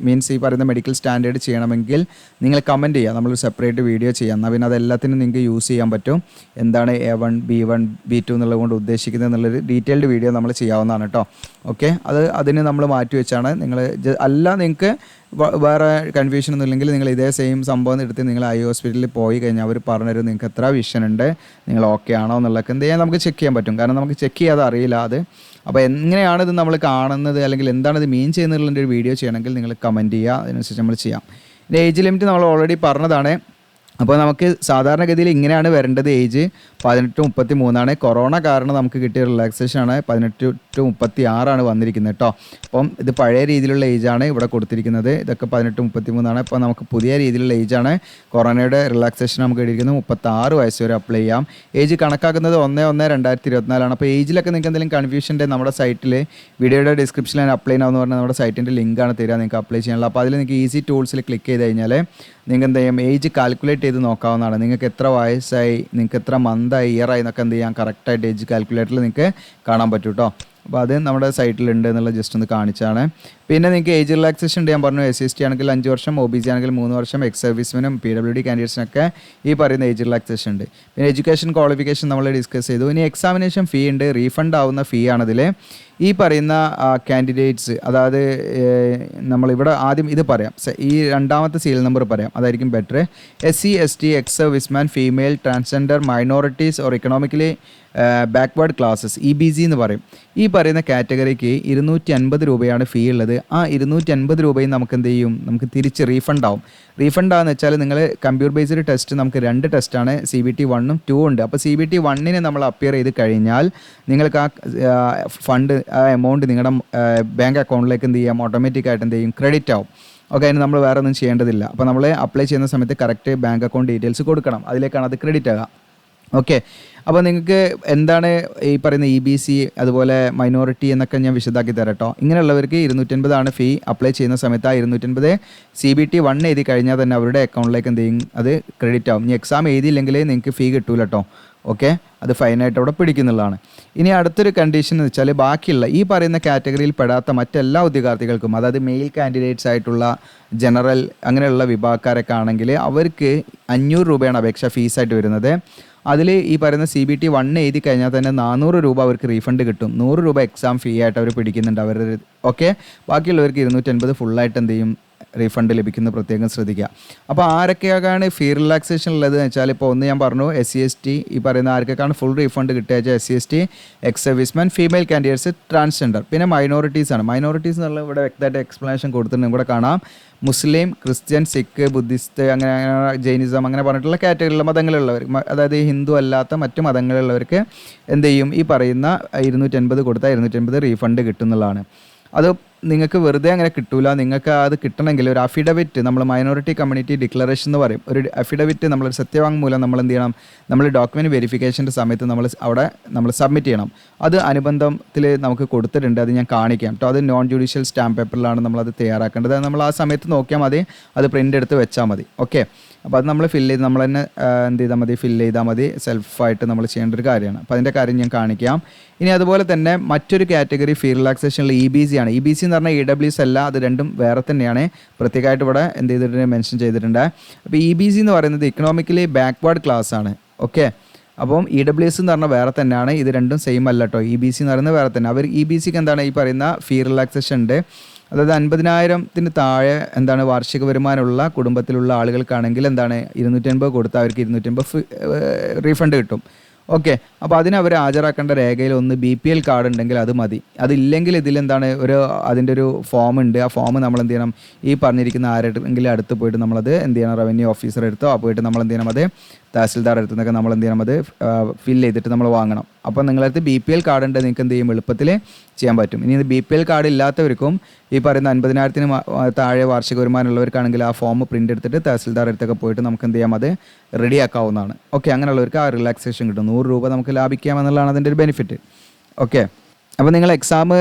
മീൻസ് ഈ പറയുന്ന മെഡിക്കൽ സ്റ്റാൻഡേർഡ് ചെയ്യണമെങ്കിൽ നിങ്ങൾ കമൻറ്റ് ചെയ്യുക, നമ്മളൊരു സെപ്പറേറ്റ് വീഡിയോ ചെയ്യാം. എന്നാൽ പിന്നെ അതെല്ലാത്തിനും നിങ്ങൾക്ക് യൂസ് ചെയ്യാൻ പറ്റും. എന്താണ് A1 B1 B2 എന്നുള്ളത് കൊണ്ട് ഉദ്ദേശിക്കുന്നത് എന്നുള്ളൊരു ഡീറ്റെയിൽഡ് വീഡിയോ നമ്മൾ ചെയ്യാവുന്നതാണ് കേട്ടോ. ഓക്കെ, അതിന് നമ്മൾ മാറ്റി വെച്ചാണ് നിങ്ങൾ അല്ല നിങ്ങൾക്ക് വേറെ കൺഫ്യൂഷൻ ഒന്നും ഇല്ലെങ്കിൽ നിങ്ങൾ ഇതേ സെയിം സംഭവം എടുത്ത് നിങ്ങൾ ഹോസ്പിറ്റലിൽ പോയി കഴിഞ്ഞാൽ അവർ പറഞ്ഞുതരും നിങ്ങൾക്ക് എത്ര വിഷൻ ഉണ്ട്, നിങ്ങൾ ഓക്കെ ആണോ എന്നുള്ളതൊക്കെ എന്ത് ചെയ്യാൻ നമുക്ക് ചെക്ക് ചെയ്യാൻ പറ്റും. കാരണം നമുക്ക് ചെക്ക് ചെയ്യാതെ അറിയില്ല അത്. അപ്പോൾ എങ്ങനെയാണ് ഇത് നമ്മൾ കാണുന്നത് അല്ലെങ്കിൽ എന്താണ് ഇത് മീൻ ചെയ്യുന്നതിൻ്റെ ഒരു വീഡിയോ ചെയ്യണമെങ്കിൽ നിങ്ങൾ കമൻറ്റ് ചെയ്യുക, അതിനനുസരിച്ച് നമ്മൾ ചെയ്യാം. ഏജ് ലിമിറ്റ് നമ്മൾ ഓൾറെഡി പറഞ്ഞതാണ്. അപ്പോൾ നമുക്ക് സാധാരണഗതിയിൽ ഇങ്ങനെയാണ് വരേണ്ടത്. ഏജ് 18 to 33 കൊറോണ കാരണം നമുക്ക് കിട്ടിയ റിലാക്സേഷനാണ് 18 to 36 വന്നിരിക്കുന്നത് കേട്ടോ. അപ്പം ഇത് പഴയ രീതിയിലുള്ള ഏജാണ് ഇവിടെ കൊടുത്തിരിക്കുന്നത്. ഇതൊക്കെ 18 to 33. അപ്പോൾ നമുക്ക് പുതിയ രീതിയിലുള്ള ഏജാണ്. കൊറോണയുടെ റിലാക്സേഷൻ നമുക്ക് കിട്ടിയിരിക്കുന്നത് 36 വയസ്സ് വരെ അപ്ലൈ ചെയ്യാം. ഏജ് കണക്കാക്കുന്നത് 1/1/2024. അപ്പോൾ ഏജിലൊക്കെ നിങ്ങൾക്ക് എന്തെങ്കിലും കൺഫ്യൂഷൻ്റെ നമ്മുടെ സൈറ്റിൽ വീഡിയോയുടെ ഡിസ്ക്രിപ്ഷനിൽ ഞാൻ അപ്ലൈ ചെയ്യാമെന്ന് പറഞ്ഞാൽ നമ്മുടെ സൈറ്റിൻ്റെ ലിങ്കാണ് തരിക നിങ്ങൾക്ക് അപ്ലൈ ചെയ്യാനുള്ള. അപ്പോൾ അതിൽ നിങ്ങൾക്ക് ഈസി ടൂൾസിൽ ക്ലിക്ക് ചെയ്ത് കഴിഞ്ഞാൽ നിങ്ങൾക്ക് എന്ത് ചെയ്യാം, ഏജ് കാൽക്കുലേറ്റ് ചെയ്ത് നോക്കാവുന്നതാണ്. നിങ്ങൾക്ക് എത്ര വയസ്സായി, നിങ്ങൾക്ക് എത്ര മന്തായി, ഇയറായി എന്നൊക്കെ എന്ത് ചെയ്യാം കറക്റ്റായിട്ട് ഏജ് കാൽക്കുലേറ്ററിൽ നിങ്ങൾക്ക് കാണാൻ പറ്റും കേട്ടോ. അപ്പോൾ അത് നമ്മുടെ സൈറ്റിലുണ്ട് എന്നുള്ള ജസ്റ്റ് ഒന്ന് കാണിച്ചാണ്. പിന്നെ നിങ്ങൾക്ക് ഏജ് റിലാക്സേഷൻ ഉണ്ട്. ഞാൻ പറഞ്ഞു SC/ST ആണെങ്കിൽ 5 വർഷം, OBC ആണെങ്കിൽ 3 വർഷം, എക്സ് സർവീസ്മെനും PWD കാൻഡിഡേറ്റ്സിനൊക്കെ ഈ പറയുന്ന ഏജ് റിലാക്സേഷൻ ഉണ്ട്. പിന്നെ എഡ്യൂക്കേഷൻ ക്വാളിഫിക്കേഷൻ നമ്മൾ ഡിസ്കസ് ചെയ്തു. ഇനി എക്സാമിനേഷൻ ഫീ ഉണ്ട്, റീഫണ്ട് ആവുന്ന ഫീ ആണതിൽ. ഈ പറയുന്ന കാൻഡിഡേറ്റ്സ്, അതായത് നമ്മളിവിടെ ആദ്യം ഇത് പറയാം, ഈ രണ്ടാമത്തെ സീരിയൽ നമ്പർ പറയാം, അതായിരിക്കും better. SC ST ex serviceman female transgender minorities or economically backward classes EBC എന്ന് പറയും. ഈ പറയുന്ന കാറ്റഗറിക്ക് 250 രൂപയാണ് ഫീ ഉള്ളത്. ആ 250 രൂപയും നമുക്ക് എന്ത് ചെയ്യും, നമുക്ക് തിരിച്ച് റീഫണ്ട് ആവും. റീഫണ്ട് ആണെന്ന് വെച്ചാൽ നിങ്ങൾ കമ്പ്യൂട്ടർ ബേസ്ഡ് ടെസ്റ്റ് നമുക്ക് 2 ടെസ്റ്റാണ്, CBT 1ഉം 2 ഉണ്ട്. അപ്പോൾ CBT 1ന് നമ്മൾ അപ്പിയർ ചെയ്ത് കഴിഞ്ഞാൽ നിങ്ങൾക്ക് ആ ഫണ്ട്, ആ എമൗണ്ട് നിങ്ങളുടെ ബാങ്ക് അക്കൗണ്ടിലേക്ക് എന്ത് ചെയ്യാം, ഓട്ടോമാറ്റിക്കായിട്ട് എന്ത് ചെയ്യും, ക്രെഡിറ്റ് ആവും. ഓക്കെ, അതിന് നമ്മൾ വേറെ ഒന്നും ചെയ്യേണ്ടതില്ല. അപ്പോൾ നമ്മൾ അപ്ലൈ ചെയ്യുന്ന സമയത്ത് കറക്റ്റ് ബാങ്ക് അക്കൗണ്ട് ഡീറ്റെയിൽസ് കൊടുക്കണം, അതിലേക്കാണ് അത് ക്രെഡിറ്റ് ആകുക. ഓക്കെ, അപ്പോൾ നിങ്ങൾക്ക് എന്താണ് ഈ പറയുന്ന EBC അതുപോലെ മൈനോറിറ്റി എന്നൊക്കെ ഞാൻ വിശദമാക്കി തരാം കേട്ടോ. ഇങ്ങനെയുള്ളവർക്ക് 250 ഫീ. അപ്ലൈ ചെയ്യുന്ന സമയത്ത് ആ 250 CBT 1 എഴുതി കഴിഞ്ഞാൽ തന്നെ അവരുടെ അക്കൗണ്ടിലേക്ക് എന്ത് ചെയ്യും, അത് ക്രെഡിറ്റ് ആവും. ഇനി എക്സാം എഴുതിയില്ലെങ്കിൽ നിങ്ങൾക്ക് ഫീ കിട്ടൂല കേട്ടോ. ഓക്കെ, അത് ഫൈനായിട്ട് അവിടെ പിടിക്കുന്നുള്ളതാണ്. ഇനി അടുത്തൊരു കണ്ടീഷൻ എന്ന് വെച്ചാൽ ബാക്കിയുള്ള ഈ പറയുന്ന കാറ്റഗറിയിൽ പെടാത്ത മറ്റെല്ലാ ഉദ്യോഗാർത്ഥികൾക്കും, അതായത് മെയിൽ കാൻഡിഡേറ്റ്സ് ആയിട്ടുള്ള ജനറൽ അങ്ങനെയുള്ള വിഭാഗക്കാരൊക്കെ ആണെങ്കിൽ അവർക്ക് 500 രൂപയാണ് അപേക്ഷ ഫീസായിട്ട് വരുന്നത്. അതിൽ ഈ പറയുന്ന CBT 1 എഴുതി കഴിഞ്ഞാൽ തന്നെ 400 രൂപ അവർക്ക് റീഫണ്ട് കിട്ടും. 100 രൂപ എക്സാം ഫീ ആയിട്ട് അവർ പിടിക്കുന്നുണ്ട് അവരുടെ. ഓക്കെ, ബാക്കിയുള്ളവർക്ക് 250 ഫുള്ളായിട്ട് എന്ത് ചെയ്യും, റീഫണ്ട് ലഭിക്കുന്നത് പ്രത്യേകം ശ്രദ്ധിക്കുക. അപ്പോൾ ആരൊക്കെയാണ് ഫീ റിലാക്സേഷൻ ഉള്ളത് എന്ന് വെച്ചാൽ, ഇപ്പോൾ ഒന്ന് ഞാൻ പറഞ്ഞു SC ST, ഈ പറയുന്ന ആർക്കൊക്കെയാണ് ഫുൾ റീഫണ്ട് കിട്ടുക വെച്ചാൽ SC ST ex serviceman female candidates transgender. പിന്നെ മൈനോറിറ്റീസ് ആണ്. മൈനോറിറ്റീസ് എന്നുള്ള ഇവിടെ വ്യക്തമായിട്ട് എക്സ്പ്ലനേഷൻ കൊടുത്തിട്ടുണ്ട്, ഇവിടെ കാണാം. മുസ്ലിം, ക്രിസ്ത്യൻ, സിഖ്, ബുദ്ധിസ്റ്റ്, അങ്ങനെ ജൈനിസം അങ്ങനെ പറഞ്ഞിട്ടുള്ള കാറ്റഗറിയിലുള്ള മതങ്ങളുള്ളവർ, അതായത് ഹിന്ദു അല്ലാത്ത മറ്റു മതങ്ങളിലുള്ളവർക്ക് എന്ത് ചെയ്യും, ഈ പറയുന്ന 250 കൊടുത്താൽ 250 റീഫണ്ട് കിട്ടുന്നതാണ്. അത് നിങ്ങൾക്ക് വെറുതെ അങ്ങനെ കിട്ടൂല. നിങ്ങൾക്ക് അത് കിട്ടണമെങ്കിൽ ഒരു അഫിഡവിറ്റ്, നമ്മൾ മൈനോറിറ്റി കമ്മ്യൂണിറ്റി ഡിക്ലറേഷൻ എന്ന് പറയും, ഒരു അഫിഡവിറ്റ്, നമ്മളൊരു സത്യവാങ്മൂലം നമ്മൾ എന്ത് ചെയ്യണം, നമ്മൾ ഡോക്യുമെൻറ്റ് വെരിഫിക്കേഷൻ്റെ സമയത്ത് നമ്മൾ സബ്മിറ്റ് ചെയ്യണം. അത് അനുബന്ധത്തിൽ നമുക്ക് കൊടുത്തിട്ടുണ്ട്, അത് ഞാൻ കാണിക്കാം കേട്ടോ. അത് നോൺ ജുഡീഷ്യൽ സ്റ്റാമ്പ് പേപ്പറിലാണ് നമ്മളത് തയ്യാറാക്കേണ്ടത്. നമ്മൾ ആ സമയത്ത് നോക്കിയാൽ മതി, അത് പ്രിൻ്റ് എടുത്ത് വെച്ചാൽ മതി. ഓക്കെ, അപ്പോൾ അത് നമ്മൾ ഫില്ല് ചെയ്ത് നമ്മൾ തന്നെ എന്ത് ചെയ്താൽ മതി, ഫില്ല് ചെയ്താൽ മതി. സെൽഫായിട്ട് നമ്മൾ ചെയ്യേണ്ട ഒരു കാര്യമാണ്. അപ്പോൾ അതിൻ്റെ കാര്യം ഞാൻ കാണിക്കാം. ഇനി അതുപോലെ തന്നെ മറ്റൊരു കാറ്റഗറി ഫീ റിലാക്സേഷനിൽ EBC ആണ്. EBC എന്ന് പറഞ്ഞാൽ EWS അല്ല, അത് രണ്ടും വേറെ തന്നെയാണ്. പ്രത്യേകമായിട്ട് ഇവിടെ എന്ത് ചെയ്തിട്ടുണ്ട്, മെൻഷൻ ചെയ്തിട്ടുണ്ട്. അപ്പോൾ EBC എന്ന് പറയുന്നത് ഇക്കണോമിക്കലി ബാക്ക്വേർഡ് ക്ലാസ് ആണ്. ഓക്കെ, അപ്പം EWS എന്ന് പറഞ്ഞാൽ വേറെ തന്നെയാണ്. ഇത് രണ്ടും സെയിം അല്ല കേട്ടോ. EBC എന്ന് പറയുന്നത് വേറെ തന്നെ. അവർ EBCക്ക് എന്താണ് ഈ പറയുന്ന ഫീ റിലാക്സേഷൻ ഉണ്ട്. അതായത് 50,000-ന് താഴെ എന്താണ് വാർഷിക വരുമാനമുള്ള കുടുംബത്തിലുള്ള ആളുകൾക്കാണെങ്കിൽ എന്താണ് 250 കൊടുത്താൽ അവർക്ക് 250 റീഫണ്ട് കിട്ടും. ഓക്കെ, അപ്പോൾ അതിനവർ ഹാജരാക്കേണ്ട രേഖയിൽ ഒന്ന് BPL കാർഡ് ഉണ്ടെങ്കിൽ അത് മതി. അതില്ലെങ്കിൽ ഇതിലെന്താണ് അതിൻ്റെ ഒരു ഫോം ഉണ്ട്. ആ ഫോം നമ്മൾ എന്ത് ചെയ്യണം, ഈ പറഞ്ഞിരിക്കുന്ന ആരെങ്കിലും അടുത്ത് പോയിട്ട് നമ്മളത് എന്ത് ചെയ്യണം, റവന്യൂ ഓഫീസർ എടുത്തോ പോയിട്ട് നമ്മൾ എന്ത് ചെയ്യണം, അത് തഹസിൽദാർ അടുത്ത് നിന്നൊക്കെ നമ്മൾ എന്ത് ചെയ്യണം, അത് ഫില്ല് ചെയ്തിട്ട് നമ്മൾ വാങ്ങണം. അപ്പോൾ നിങ്ങളടുത്ത് BPL കാർഡ് ഉണ്ട്, നിങ്ങൾക്ക് എന്ത് ചെയ്യും, എളുപ്പത്തിൽ ചെയ്യാൻ പറ്റും. ഇനി ഇത് BPL കാർഡ് ഇല്ലാത്തവർക്കും ഈ പറയുന്ന 50,000-ന് താഴെ വാർഷിക വരുമാനമുള്ളവർക്കാണെങ്കിൽ ആ ഫോം പ്രിൻ്റ് എടുത്തിട്ട് തഹസിൽദാർ അടുത്തൊക്കെ പോയിട്ട് നമുക്ക് എന്ത് ചെയ്യാം, അത് റെഡിയാക്കാവുന്നതാണ്. ഓക്കെ, അങ്ങനെയുള്ളവർക്ക് ആ റിലാക്സേഷൻ കിട്ടും. 100 രൂപ നമുക്ക് ലാഭിക്കാമെന്നുള്ളതാണ് അതിൻ്റെ ഒരു ബെനിഫിറ്റ്. ഓക്കെ, അപ്പോൾ നിങ്ങൾ എക്സാം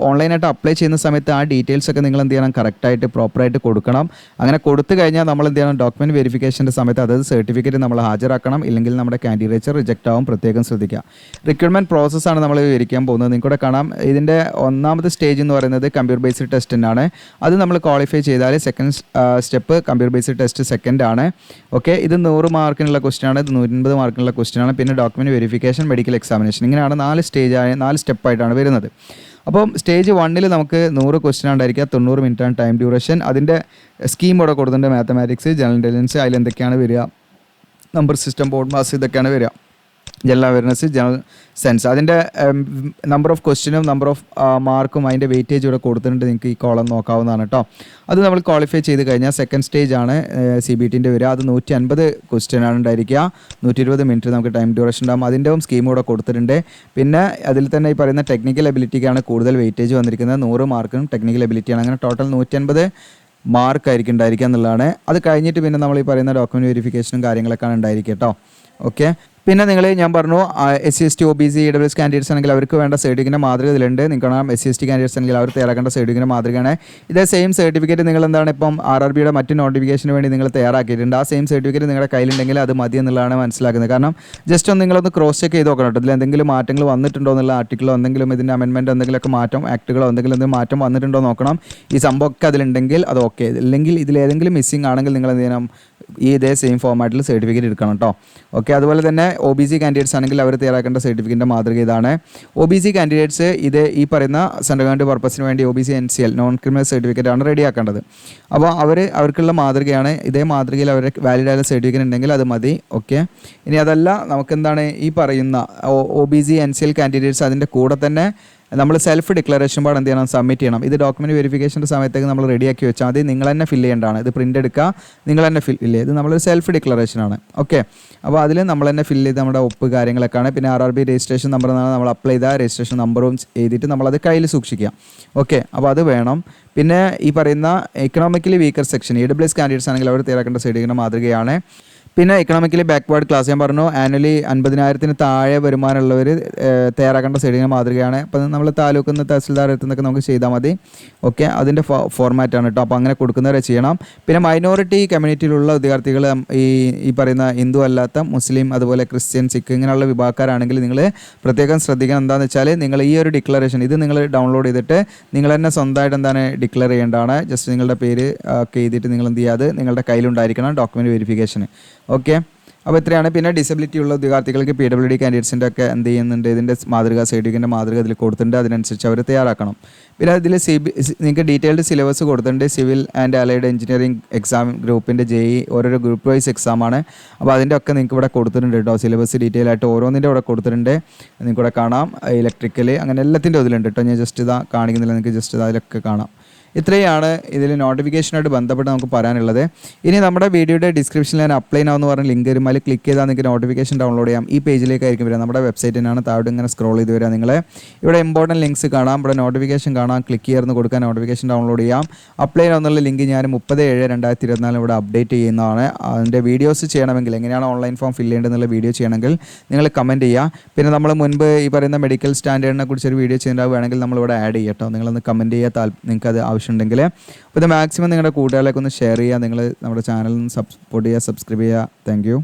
ഓൺലൈനായിട്ട് അപ്ലൈ ചെയ്യുന്ന സമയത്ത് ആ ഡീറ്റെയിൽസ് ഒക്കെ നിങ്ങൾ എന്ത് ചെയ്യണം, കറക്റ്റായിട്ട് പ്രോപ്പറായിട്ട് കൊടുക്കണം. അങ്ങനെ കൊടുത്തു കഴിഞ്ഞാൽ നമ്മൾ എന്ത് ചെയ്യണം, ഡോക്യുമെൻറ്റ് വെരിഫിക്കേഷൻ്റെ സമയത്ത് അതായത് സർട്ടിഫിക്കറ്റ് നമ്മൾ ഹാജരാക്കണം. ഇല്ലെങ്കിൽ നമ്മുടെ കാൻഡിഡേച്ചർ റിജക്റ്റ് ആവും, പ്രത്യേകം ശ്രദ്ധിക്കുക. റിക്രൂട്ട്മെൻറ്റ് പ്രോസസ്സാണ് നമ്മൾ വിവരിക്കാൻ പോകുന്നത്. നിങ്ങൾക്കൂടെ കാണാം, ഇതിൻ്റെ ഒന്നാമത്തെ സ്റ്റേജ് എന്ന് പറയുന്നത് കമ്പ്യൂട്ടർ ബേസ്ഡ് ടെസ്റ്റ് തന്നെയാണ്. അത് നമ്മൾ ക്വാളിഫൈ ചെയ്താൽ second step computer based test second ആണ്. ഓക്കെ, ഇത് 100 മാർക്കിനുള്ള ക്വസ്റ്റ്യൻ ആണ്, ഇത് 150 മാർക്കിനുള്ള ക്വസ്റ്റ്യൻ ആണ്. പിന്നെ ഡോക്യുമെൻറ്റ് വെരിഫിക്കേഷൻ, മെഡിക്കൽ എക്സാമിനേഷൻ, ഇങ്ങനെയാണ് 4 സ്റ്റെപ്പായിട്ടാണ് വരുന്നത്. അപ്പം സ്റ്റേജ് 1-ൽ നമുക്ക് 100 ക്വസ്റ്റ്യൻ ഉണ്ടായിരിക്കുക, 90 മിനിറ്റാണ് ടൈം ഡ്യൂറേഷൻ. അതിൻ്റെ സ്കീം ഇവിടെ കൊടുത്തിട്ടുണ്ട്, മാത്തമാറ്റിക്സ്, ജനറൽ ഇൻ്റലിജൻസ്, അതിലെന്തൊക്കെയാണ് വരിക, നമ്പർ സിസ്റ്റം, ബോർഡ് മാസ്, ഇതൊക്കെയാണ് വരിക. ജനറൽ അവയർനെസ്, ജനറൽ സെൻസ്, അതിൻ്റെ നമ്പർ ഓഫ് ക്വസ്റ്റ്യനും നമ്പർ ഓഫ് മാർക്കും അതിൻ്റെ വെയിറ്റേജ് ഇവിടെ കൊടുത്തിട്ടുണ്ട്. നിങ്ങൾക്ക് ഈ കോളം നോക്കാവുന്നതാണ് കേട്ടോ. അത് നമ്മൾ ക്വാളിഫൈ ചെയ്ത് കഴിഞ്ഞാൽ സെക്കൻഡ് സ്റ്റേജ് ആണ് CBTൻ്റെ വരിക. അത് 150 ക്വസ്റ്റ്യനാണ് ഉണ്ടായിരിക്കുക, 120 മിനിറ്റ് നമുക്ക് ടൈം ഡ്യൂറേഷൻ ഉണ്ടാകും. അതിൻ്റെ സ്കീം ഇവിടെ കൊടുത്തിട്ടുണ്ട്. പിന്നെ അതിൽ തന്നെ ഈ പറയുന്ന ടെക്നിക്കൽ എബിലിറ്റിക്കാണ് കൂടുതൽ വെയിറ്റേജ് വന്നിരിക്കുന്നത്, 100 മാർക്കും ടെക്നിക്കൽ എബിലിറ്റിയാണ്. അങ്ങനെ ടോട്ടൽ 150 മാർക്കായിരിക്കും ഉണ്ടായിരിക്കുക എന്നുള്ളതാണ്. അത് കഴിഞ്ഞിട്ട് പിന്നെ നമ്മൾ ഈ പറയുന്ന ഡോക്യുമെൻറ്റ് വെരിഫിക്കേഷനും കാര്യങ്ങളൊക്കെയാണ് ഉണ്ടായിരിക്കുക കേട്ടോ. ഓക്കെ, പിന്നെ ഞാൻ പറഞ്ഞു SC ST OBC EWS candidates ആണെങ്കിൽ അവർക്ക് വേണ്ട സർട്ടിഫിക്കറ്റ് മാതൃക ഇതിലുണ്ട്. നിങ്ങൾക്ക് കാണാം SC ST കാൻഡിഡേറ്റ്സ് ആണെങ്കിൽ അവർ തയ്യാറാക്കേണ്ട സർട്ടിഫിക്കറ്റ് മാതൃകയാണ്. ഇതേ സെയിം സർട്ടിഫിക്കറ്റ് നിങ്ങൾ എന്താണ് ഇപ്പം RRBയുടെ മറ്റ് നോട്ടിഫിക്കേഷന് വേണ്ടി നിങ്ങൾ തയ്യാറാക്കിയിട്ടുണ്ട്. ആ സെയിം സർട്ടിഫിക്കറ്റ് നിങ്ങളുടെ കയ്യിലുണ്ടെങ്കിൽ അത് മതി എന്നുള്ളതാണ് മനസ്സിലാക്കുന്നത്. കാരണം ജസ്റ്റ് ഒന്ന് നിങ്ങളൊന്ന് ക്രോസ് ചെക്ക് ചെയ്ത് നോക്കണം കേട്ടോ, ഇതിൽ എന്തെങ്കിലും മാറ്റങ്ങൾ വന്നിട്ടുണ്ടോ എന്നുള്ള ആർട്ടിക്കിളോ എന്തെങ്കിലും ഇതിൻ്റെ അമെൻമെൻറ്റ് എന്തെങ്കിലുമൊക്കെ ആക്ടുകളോ എന്തെങ്കിലും മാറ്റം വന്നിട്ടുണ്ടോ നോക്കണം. ഈ സംഭവമൊക്കെ അതിലുണ്ടെങ്കിൽ അത് ഓക്കെ. അല്ലെങ്കിൽ ഇതിലേതെങ്കിലും മിസ്സിംഗ് ആണെങ്കിൽ നിങ്ങൾ എന്ത് ചെയ്യണം, ഇതേ സെയിം ഫോമാറ്റിൽ സർട്ടിഫിക്കറ്റ് എടുക്കണം കേട്ടോ. ഓക്കെ, അതുപോലെ തന്നെ OBC കാൻഡിഡേറ്റ്സ് ആണെങ്കിൽ അവർ തയ്യാറാക്കേണ്ട സർട്ടിഫിക്കറ്റിൻ്റെ മാതൃക ഇതാണ്. OBC കാൻഡിഡേറ്റ്സ് ഇത് ഈ പറയുന്ന സെൻട്രൽ ഗവൺമെൻറ് പർപ്പസിന് വേണ്ടി OBC NCL non criminal certificate ആണ് റെഡിയാക്കേണ്ടത്. അപ്പോൾ അവർക്കുള്ള മാതൃകയാണ്. ഇതേ മാതൃകയിൽ അവരുടെ വാലിഡ് ആയ സർട്ടിഫിക്കറ്റ് ഉണ്ടെങ്കിൽ അത് മതി. ഓക്കെ, ഇനി അതല്ല നമുക്കെന്താണ് ഈ പറയുന്ന OBC NCL കാൻഡിഡേറ്റ്സ് അതിൻ്റെ കൂടെ തന്നെ നമ്മൾ സെൽഫ് ഡിക്ലറേഷൻ പാട് എന്ത് ചെയ്യണം, സബ്മിറ്റ് ചെയ്യണം. ഇത് ഡോക്യുമെൻറ്റ് വെരിഫിക്കേഷൻ്റെ സമയത്തേക്ക് നമ്മൾ റെഡിയാക്കി വെച്ചാൽ മതി. നിങ്ങൾ തന്നെ ഫില്ല് ചെയ്യേണ്ടതാണ്. ഇത് പ്രിൻ്റ് എടുക്കുക, നിങ്ങൾ തന്നെ ഫില്ല് ചെയ്യുക. ഇത് നമ്മളൊരു സെൽഫ് ഡിക്ലറേഷനാണ്. ഓക്കെ, അപ്പോൾ അതിൽ നമ്മൾ തന്നെ ഫില്ല് ചെയ്ത് നമ്മുടെ ഒപ്പ് കാര്യങ്ങളൊക്കെയാണ്. പിന്നെ RRB രജിസ്ട്രേഷൻ നമ്പർ എന്നാണ് നമ്മൾ അപ്ലൈ ചെയ്ത രജിസ്ട്രേഷൻ നമ്പറും എഴുതിയിട്ട് നമ്മളത് കയ്യിൽ സൂക്ഷിക്കുക. ഓക്കെ, അപ്പോൾ അത് വേണം. പിന്നെ ഈ പറയുന്ന economically weaker section EWS candidates ആണെങ്കിൽ അവർ തയ്യാറാക്കേണ്ട സർട്ടിഫിക്കറ്റ് മാതൃകയാണ്. പിന്നെ എക്കണോമിക്കലി ബാക്ക്വേർഡ് ക്ലാസ് ഞാൻ പറഞ്ഞു, ആനുവലി 50,000 താഴെ വരുമാനമുള്ളവർ തയ്യാറാക്കേണ്ട സർട്ടിഫിക്കറ്റ് മാതൃകയാണ്. അപ്പോൾ നമ്മൾ താലൂക്കിൽ നിന്ന് തഹസിൽദാർ എത്തുന്നൊക്കെ നമുക്ക് ചെയ്താൽ മതി. ഓക്കെ, അതിൻ്റെ ഫോർമാറ്റാണ് കേട്ടോ. അപ്പോൾ അങ്ങനെ കൊടുക്കുന്നവരെ ചെയ്യണം. പിന്നെ മൈനോറിറ്റി കമ്മ്യൂണിറ്റിയിലുള്ള വിദ്യാർത്ഥികൾ ഈ പറയുന്ന ഹിന്ദു അല്ലാത്ത മുസ്ലിം അതുപോലെ ക്രിസ്ത്യൻ സിഖ് ഇങ്ങനെയുള്ള വിഭാഗക്കാരാണെങ്കിൽ നിങ്ങൾ പ്രത്യേകം ശ്രദ്ധിക്കണം. എന്താണെന്ന് വെച്ചാൽ നിങ്ങൾ ഈ ഒരു ഡിക്ലറേഷൻ ഇത് നിങ്ങൾ ഡൗൺലോഡ് ചെയ്തിട്ട് നിങ്ങൾ തന്നെ സ്വന്തമായിട്ട് എന്താണ് ഡിക്ലെയർ ചെയ്യേണ്ടതാണ്. ജസ്റ്റ് നിങ്ങളുടെ പേര് ഒക്കെ എഴുതിയിട്ട് നിങ്ങൾ എന്ത് ചെയ്യാതെ നിങ്ങളുടെ കയ്യിലുണ്ടായിരിക്കണം ഡോക്യുമെൻറ്റ് വെരിഫിക്കേഷന്. ഓക്കെ, അപ്പോൾ ഇത്രയാണ്. പിന്നെ ഡിസബിലിറ്റി ഉള്ള വിദ്യാർത്ഥികൾക്ക് PWD കാൻഡിഡേറ്റ്സിൻ്റെ ഒക്കെ എന്ത് ചെയ്യുന്നുണ്ട്, ഇതിൻ്റെ മാതൃക സർട്ടിഫിക്കറ്റിൻ്റെ മാതൃക ഇതിൽ കൊടുത്തിട്ടുണ്ട്. അതിനനുസരിച്ച് അവർ തയ്യാറാക്കണം. പിന്നെ അതിൽ നിങ്ങൾക്ക് ഡീറ്റെയിൽഡ് സിലബസ് കൊടുത്തിട്ടുണ്ട്. Civil and allied engineering exam ഗ്രൂപ്പിൻ്റെ JEE ഓരോരോ ഗ്രൂപ്പ് വൈസ് എക്സാമാണ്. അപ്പോൾ അതിൻ്റെ ഒക്കെ നിങ്ങൾക്ക് ഇവിടെ കൊടുത്തിട്ടുണ്ട് കേട്ടോ. സിലബസ് ഡീറ്റെയിൽ ആയിട്ട് ഓരോന്നിൻ്റെ ഇവിടെ കൊടുത്തിട്ടുണ്ട്. നിങ്ങൾക്ക് ഇവിടെ കാണാം. ഇലക്ട്രിക്കൽ അങ്ങനെ എല്ലാത്തിൻ്റെ ഇതിലുണ്ട് കേട്ടോ. ഞാൻ ജസ്റ്റ് ഇതാ കാണിക്കുന്നില്ല, നിങ്ങൾക്ക് ജസ്റ്റ് അതിലൊക്കെ കാണാം. ഇത്രയാണ് ഇതിൽ നോട്ടിഫിക്കേഷനായിട്ട് ബന്ധപ്പെട്ട് നമുക്ക് പറയാനുള്ളത്. ഇനി നമ്മുടെ വീഡിയോയുടെ ഡിസ്ക്രിപ്ഷനിൽ ഞാൻ അപ്ലൈ നൗ എന്ന് പറഞ്ഞ ലിങ്ക് വരും. അതിൽ ക്ലിക്ക് ചെയ്താൽ നിങ്ങൾക്ക് നോട്ടിഫിക്കേഷൻ ഡൗൺലോഡ് ചെയ്യാം. ഈ പേജിലേക്കായിരിക്കും വരിക. നമ്മുടെ വെബ്സൈറ്റിനാണ് താഴെ ഇങ്ങനെ സ്ക്രോൾ ചെയ്ത് വരിക. നിങ്ങൾ ഇവിടെ ഇമ്പോർട്ടൻറ്റ് ലിങ്ക്സ് കാണാം, ഇവിടെ നോട്ടിഫിക്കേഷൻ കാണാം. ക്ലിക്ക് ചെയ്ത് കൊടുക്കാൻ നോട്ടിഫിക്കേഷൻ ഡൗൺലോഡ് ചെയ്യാം. അപ്ലൈ നൗ എന്നുള്ള ലിങ്ക് ഞാൻ 30/7/2024 ഇവിടെ അപ്ഡേറ്റ് ചെയ്യുന്നതാണ്. അതിൻ്റെ വീഡിയോസ് ചെയ്യണമെങ്കിൽ എങ്ങനെയാണ് ഓൺലൈൻ ഫോം ഫില്ല് ചെയ്യേണ്ടതെന്നുള്ള വീഡിയോ ചെയ്യണമെങ്കിൽ നിങ്ങൾ കമൻറ്റ് ചെയ്യുക. പിന്നെ നമ്മൾ മുൻപ് ഈ പറയുന്ന മെഡിക്കൽ സ്റ്റാൻഡേർഡിനെ കുറിച്ചൊരു വീഡിയോ ചെയ്യുന്നുണ്ടാവുകയാണെങ്കിൽ നമ്മളിവിടെ ആഡ് ചെയ്യട്ടോ. നിങ്ങളൊന്ന് കമൻറ്റ് ചെയ്യുക നിങ്ങൾക്ക് അത് ആവശ്യമുണ്ടെങ്കിൽ. അപ്പോൾ ഇത് മാക്സിമം നിങ്ങളുടെ കൂട്ടുകാരിലേക്ക് ഒന്ന് ഷെയർ ചെയ്യുക. നിങ്ങൾ നമ്മുടെ ചാനലിൽ നിന്ന് സപ്പോർട്ട് ചെയ്യുക, സബ്സ്ക്രൈബ് ചെയ്യുക. Thank you.